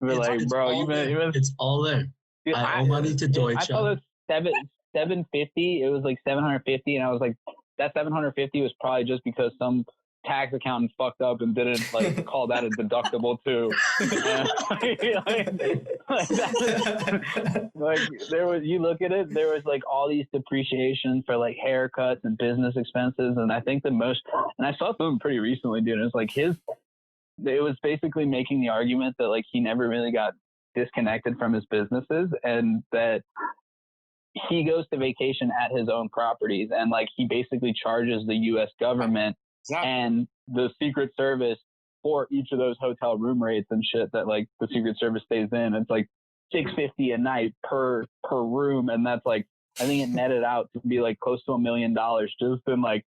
We're like, bro, you've been. It's all there. Dude, I owe money to Deutsche. I saw this $750. It was like $750, and I was like, that $750 was probably just because some tax accountant fucked up and didn't like call that a deductible too. Like there was, you look at it, there was like all these depreciation for like haircuts and business expenses, and I think the most, and I saw something pretty recently, dude. It was like it was basically making the argument that like he never really got disconnected from his businesses, and that he goes to vacation at his own properties, and like he basically charges the U.S. government and the Secret Service for each of those hotel room rates and shit that like the Secret Service stays in. It's like $650 a night per room, and that's like, I think it netted out to be like close to $1 million just in like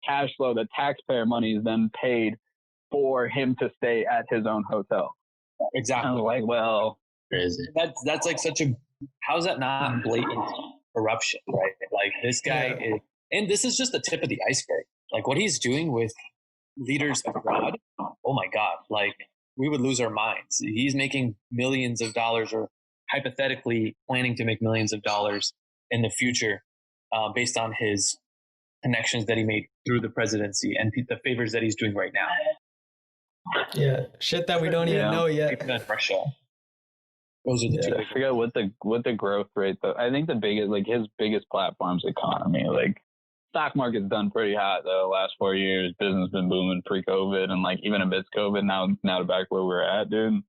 cash flow. The taxpayer money is then paid for him to stay at his own hotel. Exactly. I was like, well, crazy. That's like such a, how's that not blatant corruption, right? Like this guy is, and this is just the tip of the iceberg. Like what he's doing with leaders abroad, oh my God, like we would lose our minds. He's making millions of dollars, or hypothetically planning to make millions of dollars in the future based on his connections that he made through the presidency and the favors that he's doing right now. Yeah, shit that we don't even know yet. Russia. Those are the two. I forget what the growth rate, though. I think the biggest, like his biggest platform's economy. Like stock market's done pretty hot though. Last 4 years, business been booming pre-COVID, and like even amidst COVID, now to back where we're at, dude.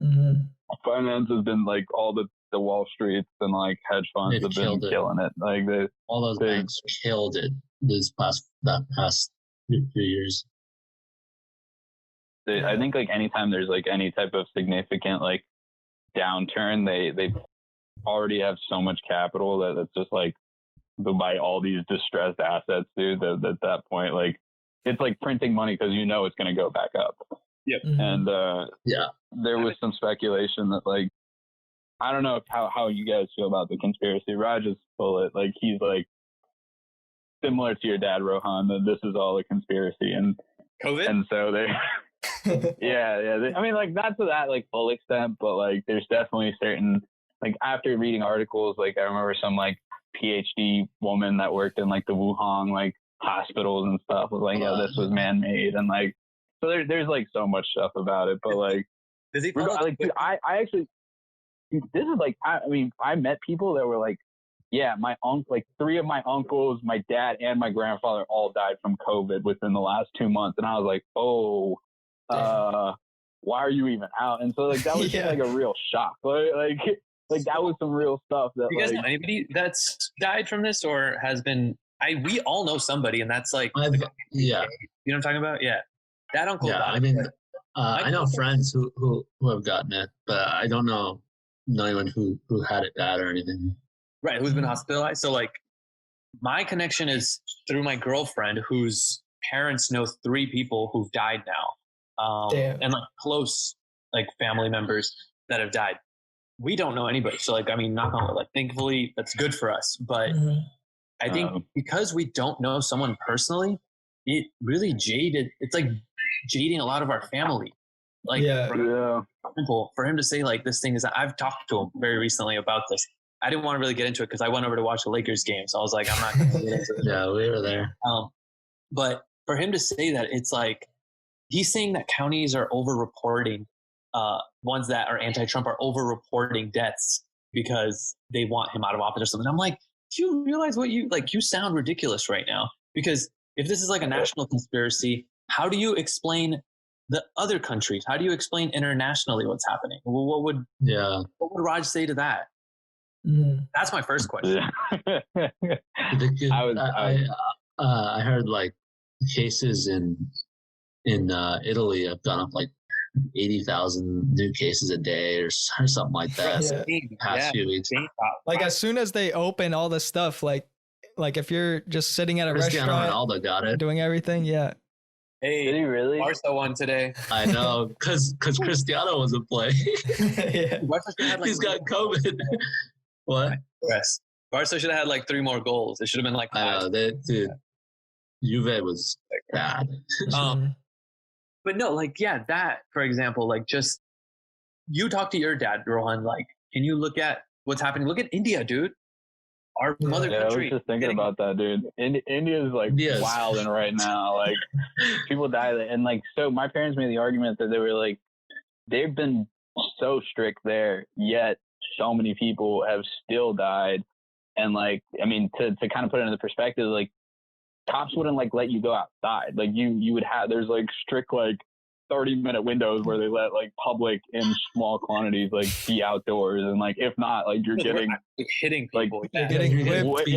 Mm-hmm. Finance has been like all the Wall Streets and like hedge funds have been killing it. Like all those banks killed it that past few years. I think like anytime there's like any type of significant like downturn, they already have so much capital that it's just like they'll buy all these distressed assets, dude. At that point, like it's like printing money because you know it's going to go back up. Yep. And there was some speculation that like I don't know how you guys feel about the conspiracy. Raj is full it. Like, he's like similar to your dad, Rohan, that this is all a conspiracy. And COVID? And so they, I mean, like, not to that, like, full extent, but, like, there's definitely certain, like, after reading articles, like, I remember some, like, PhD woman that worked in, like, the Wuhan, like, hospitals and stuff was like, yeah, this was man-made. And, like, so there's, like, so much stuff about it. But, like, Does he like, dude, I actually, this is, like, I mean, I met people that were, like, yeah, my uncle, like 3 of my uncles, my dad, and my grandfather all died from COVID within the last 2 months. And I was like, oh, why are you even out? And so, like, that was just, like, a real shock. Like that was some real stuff. That, you guys like, know anybody that's died from this or has been? We all know somebody, and that's like, yeah, you know what I'm talking about? Yeah, that uncle died. I mean, I know friends who have gotten it, but I don't know anyone who had it bad or anything. Right, who's been hospitalized. So, like, my connection is through my girlfriend, whose parents know 3 people who've died now, and like close like family members that have died. We don't know anybody, so, like, I mean, knock on wood, like, thankfully that's good for us. But I think because we don't know someone personally, it really jaded. It's like jading a lot of our family. Like, for example, for him to say, like, this thing is, I've talked to him very recently about this. I didn't want to really get into it because I went over to watch the Lakers game. So I was like, I'm not going to get into it. Yeah, we were there. But for him to say that, it's like, he's saying that counties are over-reporting, ones that are anti-Trump are over-reporting deaths because they want him out of office or something. I'm like, do you realize what you sound ridiculous right now? Because if this is like a national conspiracy, how do you explain the other countries? How do you explain internationally what's happening? Well, what would Raj say to that? That's my first question. I heard like cases in Italy have gone up like 80,000 new cases a day or something like that. Past few weeks. Like, as soon as they open all the stuff, like if you're just sitting at a restaurant, Ronaldo got it, doing everything. Yeah. Hey, did he really? Barca won today. I know, because Cristiano wasn't playing. He's got COVID. What? Yes. Barca should have had like 3 more goals. It should have been like 5. Dude, Juve was bad. But no, like, yeah, that, for example, like, just, you talk to your dad, Rohan, like, can you look at what's happening? Look at India, dude. Our mother country. I was just thinking about that, dude. India's like wilding right now. Like, people die. And, like, so my parents made the argument that they were like, they've been so strict there, yet so many people have still died. And, like, I mean, to kind of put it into perspective, like, cops wouldn't like let you go outside. Like, you would have, there's like strict like 30-minute windows where they let like public in small quantities like be outdoors, and like if not, like you're getting hitting people. Like, you're getting whipped.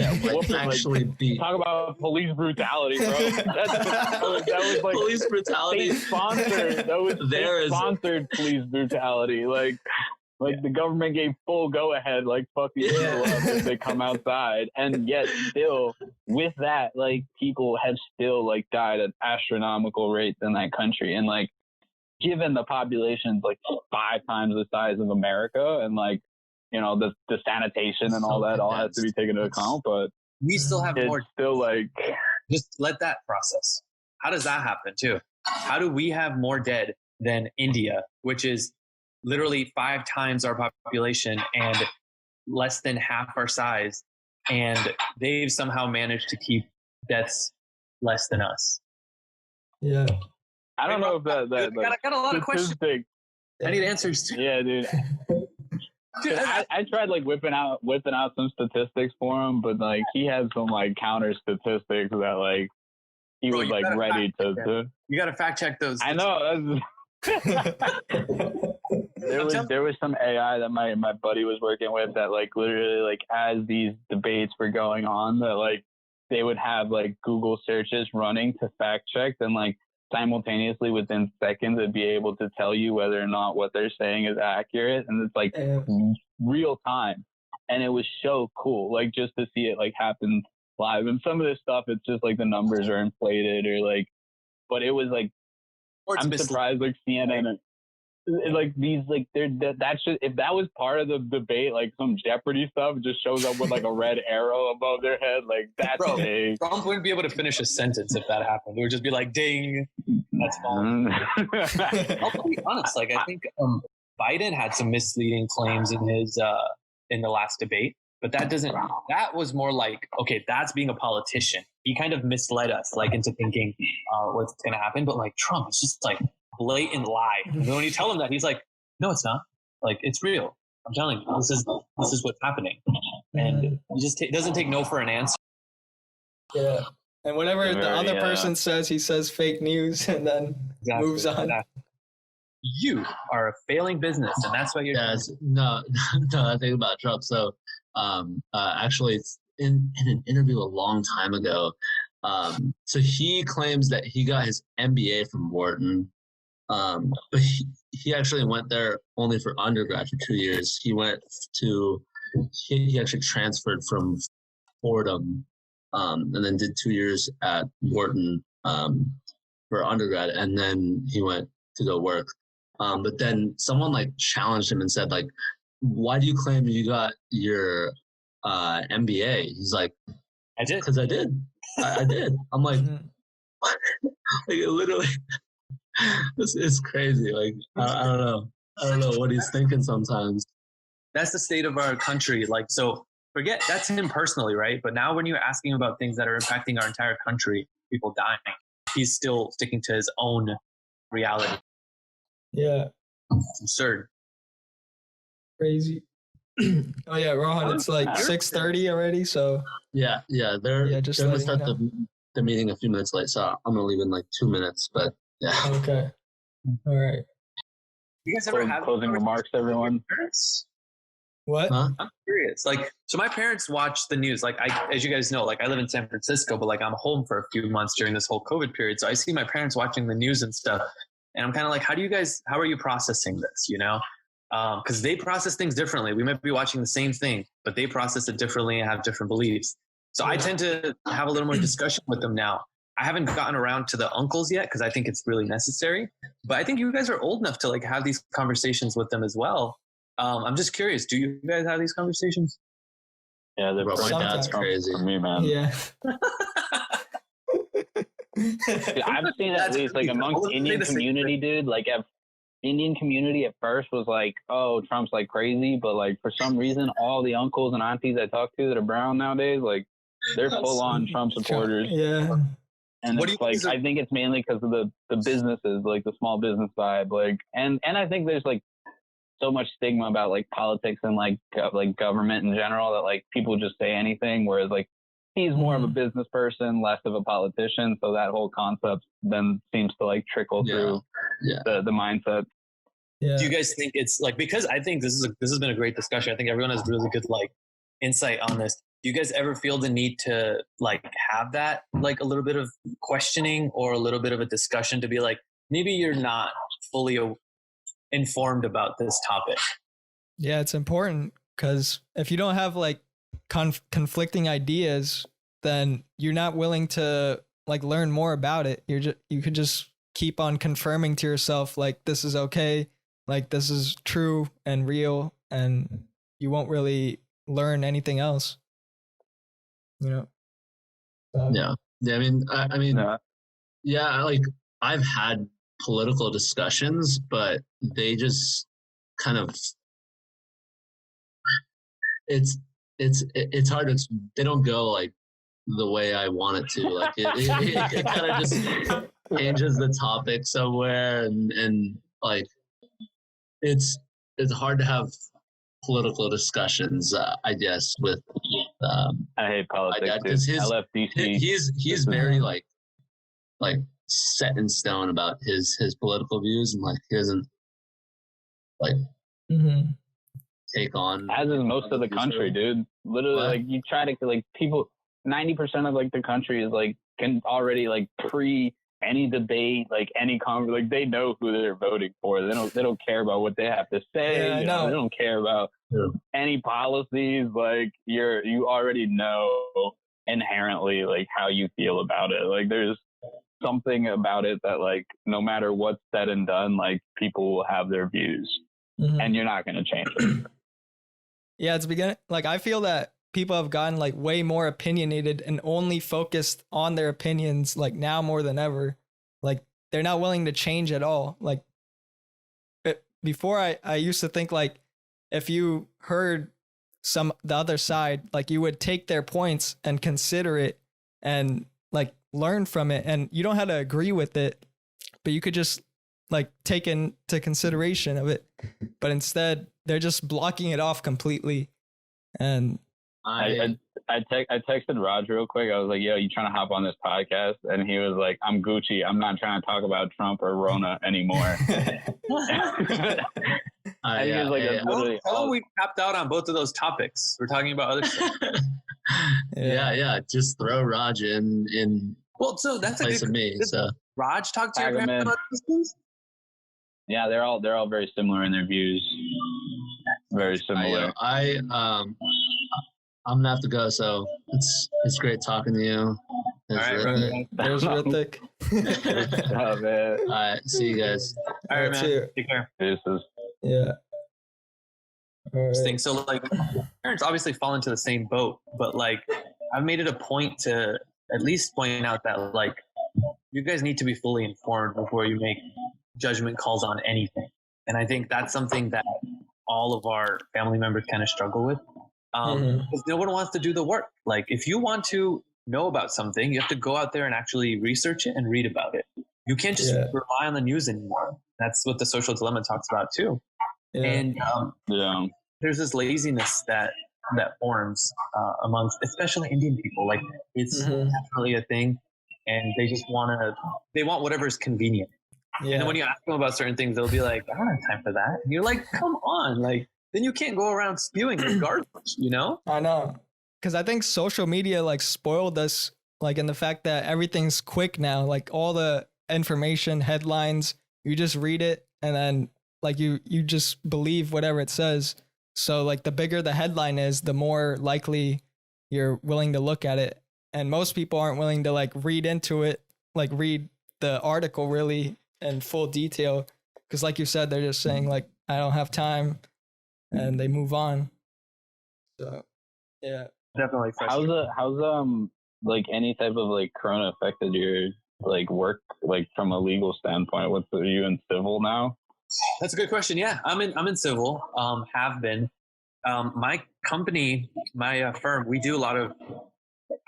Actually beat. Talk about police brutality, bro. That was like police brutality sponsored. That was sponsored police brutality. Like the government gave full go ahead, like, fuck these people up if they come outside. And yet still with that, like, people have still like died at astronomical rates in that country. And like, given the population's like 5 times the size of America, and like, you know, the sanitation and all that all has to be taken into account, but we still have more. Still, like, just let that process. How does that happen too? How do we have more dead than India, which is literally 5 times our population and less than half our size, and they've somehow managed to keep deaths less than us? Yeah. I don't know if that got a lot of questions. I need answers too. Yeah, dude. Dude, I tried like whipping out some statistics for him, but like he had some like counter statistics that like he was like ready to. You got to fact check those. I know. There was some AI that my buddy was working with that like literally like as these debates were going on that like they would have like Google searches running to fact check, and like simultaneously within seconds it'd be able to tell you whether or not what they're saying is accurate, and it's like real time. And it was so cool, like just to see it like happen live. And some of this stuff, it's just like the numbers are inflated or like, but it was like, I'm surprised like CNN like these like that should, if that was part of the debate, like some Jeopardy stuff just shows up with like a red arrow above their head, like that's big. Trump wouldn't be able to finish a sentence if that happened. It would just be like ding, that's false. I'll be honest, like I think Biden had some misleading claims in his in the last debate, but that was more like, okay, that's being a politician. He kind of misled us like into thinking what's gonna happen, but like Trump, it's just like blatant lie. And when you tell him that, he's like, no, it's not. Like, it's real. I'm telling you, this is what's happening. And he just doesn't take no for an answer. Yeah. And whenever the other person says, he says fake news and then moves on. Exactly. You are a failing business, and that's why you're no, I think about Trump. So actually in an interview a long time ago, so he claims that he got his MBA from Wharton. But he actually went there only for undergrad for 2 years. He actually transferred from Fordham, and then did 2 years at Wharton for undergrad, and then he went to go work. But then someone like challenged him and said, like, why do you claim you got your MBA? He's like, I did. Because I did. I did. I'm like, like literally. It's crazy. Like I don't know. I don't know what he's thinking sometimes. That's the state of our country. Like, so forget that's him personally, right? But now when you're asking about things that are impacting our entire country, people dying, he's still sticking to his own reality. Yeah. It's absurd. Crazy. Oh yeah, Rohan, it's like 6:30 already, so yeah, they're gonna start the meeting a few minutes late, so I'm gonna leave in like 2 minutes, but yeah. Okay. All right. You guys ever have closing remarks, everyone? What? Huh? I'm curious. Like, so my parents watch the news. Like, as you guys know, like I live in San Francisco, but like I'm home for a few months during this whole COVID period. So I see my parents watching the news and stuff, and I'm kind of like, how are you processing this? You know, because they process things differently. We might be watching the same thing, but they process it differently and have different beliefs. So I tend to have a little more discussion with them now. I haven't gotten around to the uncles yet because I think it's really necessary. But I think you guys are old enough to like have these conversations with them as well. I'm just curious. Do you guys have these conversations? Yeah, my dad's crazy for me, man. Yeah. I've seen at least like amongst Indian community, dude. Like, Indian community at first was like, oh, Trump's like crazy, but like for some reason, all the uncles and aunties I talk to that are brown nowadays, like they're full on Trump supporters. Yeah. And it's like, I think it's mainly because of the businesses, like the small business vibe, like, and I think there's like so much stigma about like politics and like government in general that like people just say anything, whereas like he's more of a business person, less of a politician. So that whole concept then seems to like trickle through the mindset. Yeah. Do you guys think it's like, because I think this has been a great discussion. I think everyone has really good like insight on this. Do you guys ever feel the need to like have that like a little bit of questioning or a little bit of a discussion to be like, maybe you're not fully informed about this topic? Yeah, it's important because if you don't have like conflicting ideas, then you're not willing to like learn more about it. You could just keep on confirming to yourself like this is okay, like this is true and real, and you won't really learn anything else. You know. I mean, like I've had political discussions, but they just kind of it's hard. They don't go like the way I want it to. Like it kind of just changes the topic somewhere, and like it's hard to have political discussions, I guess, with I hate politics because I left DC. He's very like set in stone about his political views, and like he doesn't like take on, as is most of the country, dude. Literally, like you try to like people, 90% of like the country is like can already like pre any debate, like any like they know who they're voting for. They don't care about what they have to say. Yeah, they don't care about any policies. Like you already know inherently like how you feel about it. Like there's something about it that like no matter what's said and done, like people will have their views, and you're not going to change it. Yeah, it's beginning. Like I feel that people have gotten like way more opinionated and only focused on their opinions like now more than ever. Like they're not willing to change at all. Like before I used to think like if you heard the other side, like you would take their points and consider it and like learn from it, and you don't have to agree with it, but you could just like take into consideration of it. But instead they're just blocking it off completely. And I texted Raj real quick. I was like, yo, you trying to hop on this podcast? And he was like, I'm Gucci. I'm not trying to talk about Trump or Rona anymore. We tapped out on both of those topics. We're talking about other stuff. Yeah. Just throw Raj in well, so that's place of me. So Raj talk to your grandpa about these things? Yeah, they're all very similar in their views. Very similar. I'm gonna have to go. So it's great talking to you. There's Rithik. Oh, man. All right, see you guys. All right, man. Take care. Yeah. Interesting. So like parents obviously fall into the same boat, but like I've made it a point to at least point out that like you guys need to be fully informed before you make judgment calls on anything. And I think that's something that all of our family members kind of struggle with. Because no one wants to do the work. Like if you want to know about something, you have to go out there and actually research it and read about it. You can't just rely on the news anymore. That's what the social dilemma talks about too. Yeah. And there's this laziness that forms amongst especially Indian people. Like it's definitely a thing, and they just want whatever is convenient. Yeah. And then when you ask them about certain things, they'll be like, I don't have time for that. And you're like, come on, like then you can't go around spewing this garbage, you know? I know. Because I think social media like spoiled us, like in the fact that everything's quick now. Like all the information, headlines, you just read it and then like you just believe whatever it says. So like the bigger the headline is, the more likely you're willing to look at it. And most people aren't willing to like read into it, like read the article really in full detail. Because like you said, they're just saying like, I don't have time. And they move on. So, yeah, definitely. How's like any type of like Corona affected your like work, like from a legal standpoint? Are you in civil now? That's a good question. Yeah, I'm in civil. Have been. My company, my firm, we do a lot of.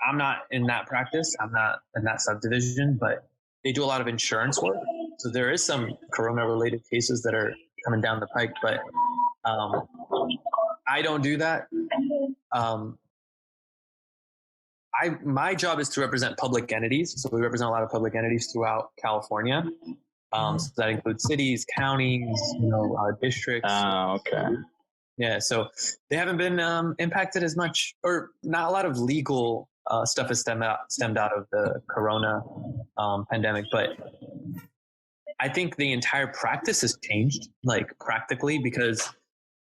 I'm not in that practice. I'm not in that subdivision, but they do a lot of insurance work. So there is some Corona-related cases that are coming down the pike, but. I don't do that. My job is to represent public entities. So we represent a lot of public entities throughout California. So that includes cities, counties, districts. Okay. Yeah. So they haven't been impacted as much, or not a lot of legal stuff has stemmed out of the Corona pandemic, but I think the entire practice has changed, like practically, because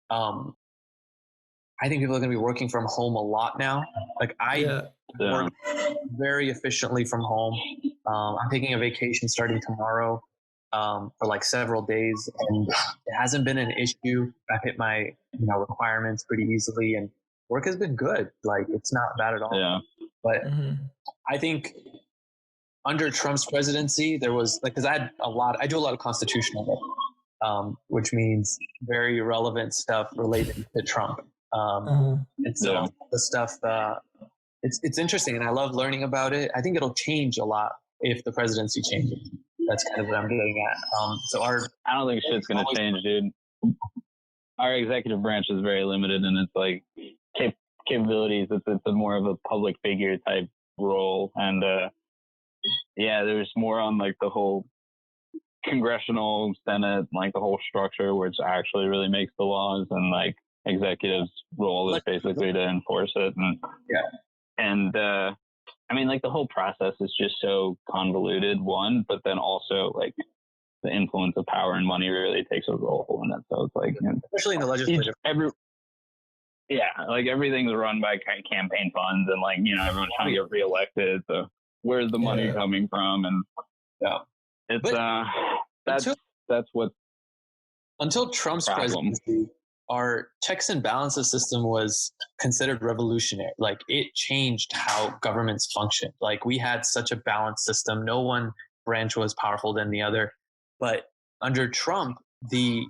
I think people are going to be working from home a lot now. Like I work very efficiently from home. I'm taking a vacation starting tomorrow for like several days, and it hasn't been an issue. I've hit my requirements pretty easily, and work has been good. Like it's not bad at all. Yeah. But I think under Trump's presidency, there was like, because I do a lot of constitutional work, which means very relevant stuff related to Trump. And so the stuff, it's interesting, and I love learning about it. I think it'll change a lot if the presidency changes. That's kind of what I'm getting at. I don't think shit's gonna change, dude. Our executive branch is very limited, and it's like capabilities. It's a more of a public figure type role, and there's more on like the whole congressional Senate, like the whole structure, which actually really makes the laws, and like executives' role is basically to enforce it. And I mean, like the whole process is just so convoluted, but then also like the influence of power and money really takes a role in it. So it's like, especially in the legislature, like everything's run by campaign funds, and like everyone's trying to get reelected. So where's the money coming from? And Yeah. It's that's what until Trump's presidency, our checks and balances system was considered revolutionary. Like, it changed how governments function. Like, we had such a balanced system. No one branch was powerful than the other. But under Trump, the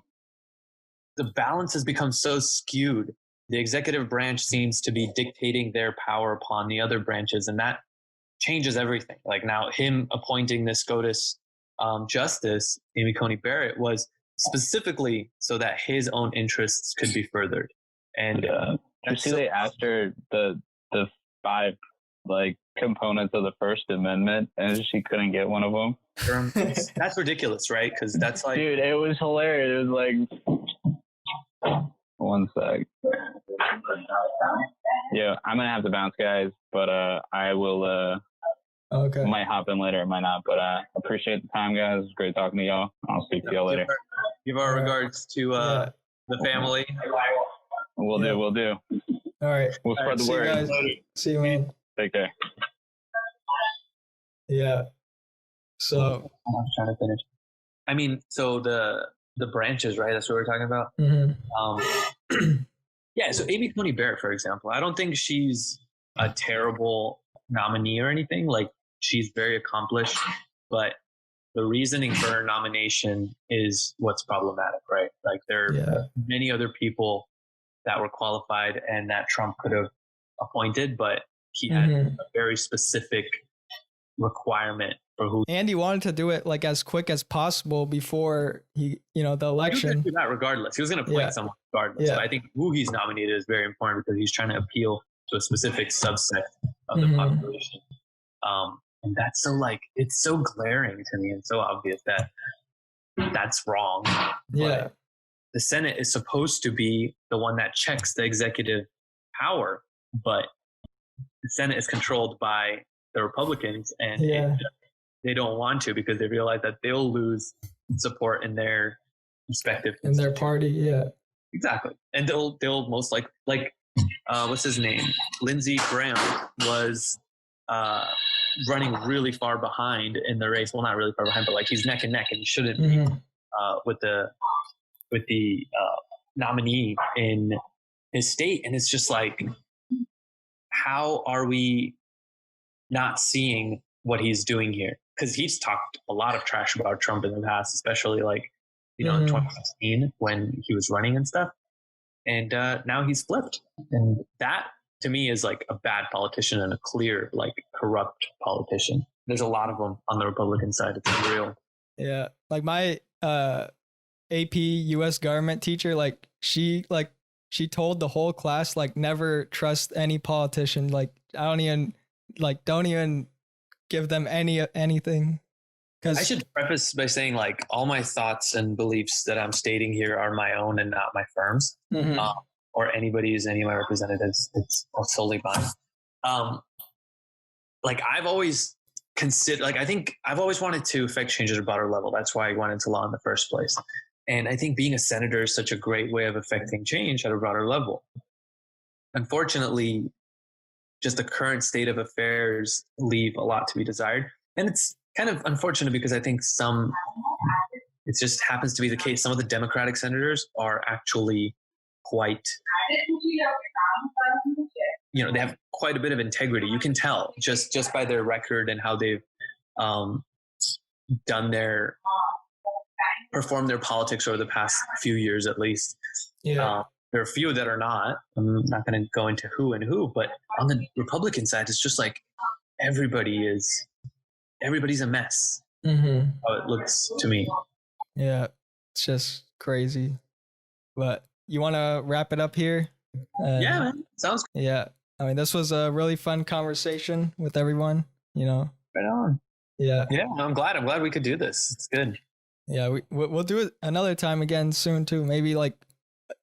balance has become so skewed. The executive branch seems to be dictating their power upon the other branches, and that changes everything. Like, now him appointing this SCOTUS justice, Amy Coney Barrett, was specifically so that his own interests could be furthered. And you see, they asked her the 5 like components of the First Amendment, and she couldn't get one of them. That's ridiculous, right? Because that's like, dude, it was hilarious. It was like, one sec. Yeah, I'm gonna have to bounce, guys, but I will. Okay. Might hop in later, might not, but appreciate the time, guys. It's great talking to y'all. I'll speak to y'all later. Give our regards to the family. We'll do. All right. We'll spread the word. Guys. See you, man. Take care. Yeah. So I'm trying to finish. I mean, so the branches, right? That's what we're talking about. Mm-hmm. Yeah. So Amy Coney Barrett, for example, I don't think she's a terrible nominee or anything. Like, she's very accomplished, but the reasoning for her nomination is what's problematic, right? Like, there are many other people that were qualified and that Trump could have appointed, but he had a very specific requirement for who. And he wanted to do it like as quick as possible before the election. He was going to do that regardless. He was going to appoint someone regardless. Yeah. So I think who he's nominated is very important because he's trying to appeal to a specific subset of the population. And that's so, like, it's so glaring to me and so obvious that that's wrong. Yeah. But the Senate is supposed to be the one that checks the executive power, but the Senate is controlled by the Republicans, and they don't want to because they realize that they'll lose support in their respective in their party. Yeah, exactly. And they'll most like what's his name? Lindsey Graham was running really far behind in the race. Well, not really far behind, but like he's neck and neck, and he shouldn't be with the nominee in his state. And it's just like, how are we not seeing what he's doing here? Because he's talked a lot of trash about Trump in the past, especially like, in 2016 when he was running and stuff. And now he's flipped. And that, to me, is like a bad politician and a clear, like, corrupt politician. There's a lot of them on the Republican side. It's unreal. Yeah. Like my AP US government teacher, like she told the whole class, like, never trust any politician. Like, don't even give them anything. I should preface by saying, like, all my thoughts and beliefs that I'm stating here are my own and not my firm's, or any of my representatives. It's solely mine. Like, I've always considered, like, I think I've always wanted to affect change at a broader level. That's why I went into law in the first place. And I think being a senator is such a great way of affecting change at a broader level. Unfortunately, just the current state of affairs leave a lot to be desired. And it's kind of unfortunate because I think it just happens to be the case. Some of the Democratic senators are actually quite, they have quite a bit of integrity. You can tell just by their record and how they've performed their politics over the past few years, at least. Yeah. There are a few that are not. I'm not going to go into who and who, but on the Republican side, it's just like everybody's a mess. How it looks to me. Yeah, it's just crazy. But you want to wrap it up here? Yeah, man. Sounds good. Yeah. I mean, this was a really fun conversation with everyone, Right on. Yeah. Yeah, I'm glad we could do this. It's good. Yeah, we'll do it another time again soon too. Maybe like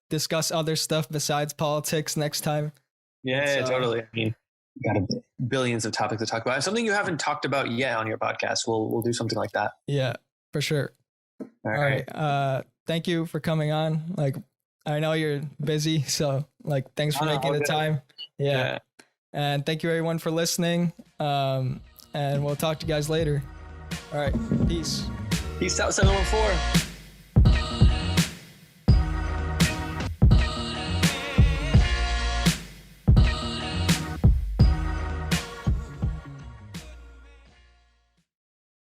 discuss other stuff besides politics next time. Yeah, totally. I mean, we got billions of topics to talk about. Something you haven't talked about yet on your podcast. We'll do something like that. Yeah, for sure. All right. Thank you for coming on. Like, I know you're busy, so like, thanks for making the time. Yeah. And thank you everyone for listening. And we'll talk to you guys later. All right. Peace. Peace out, 714.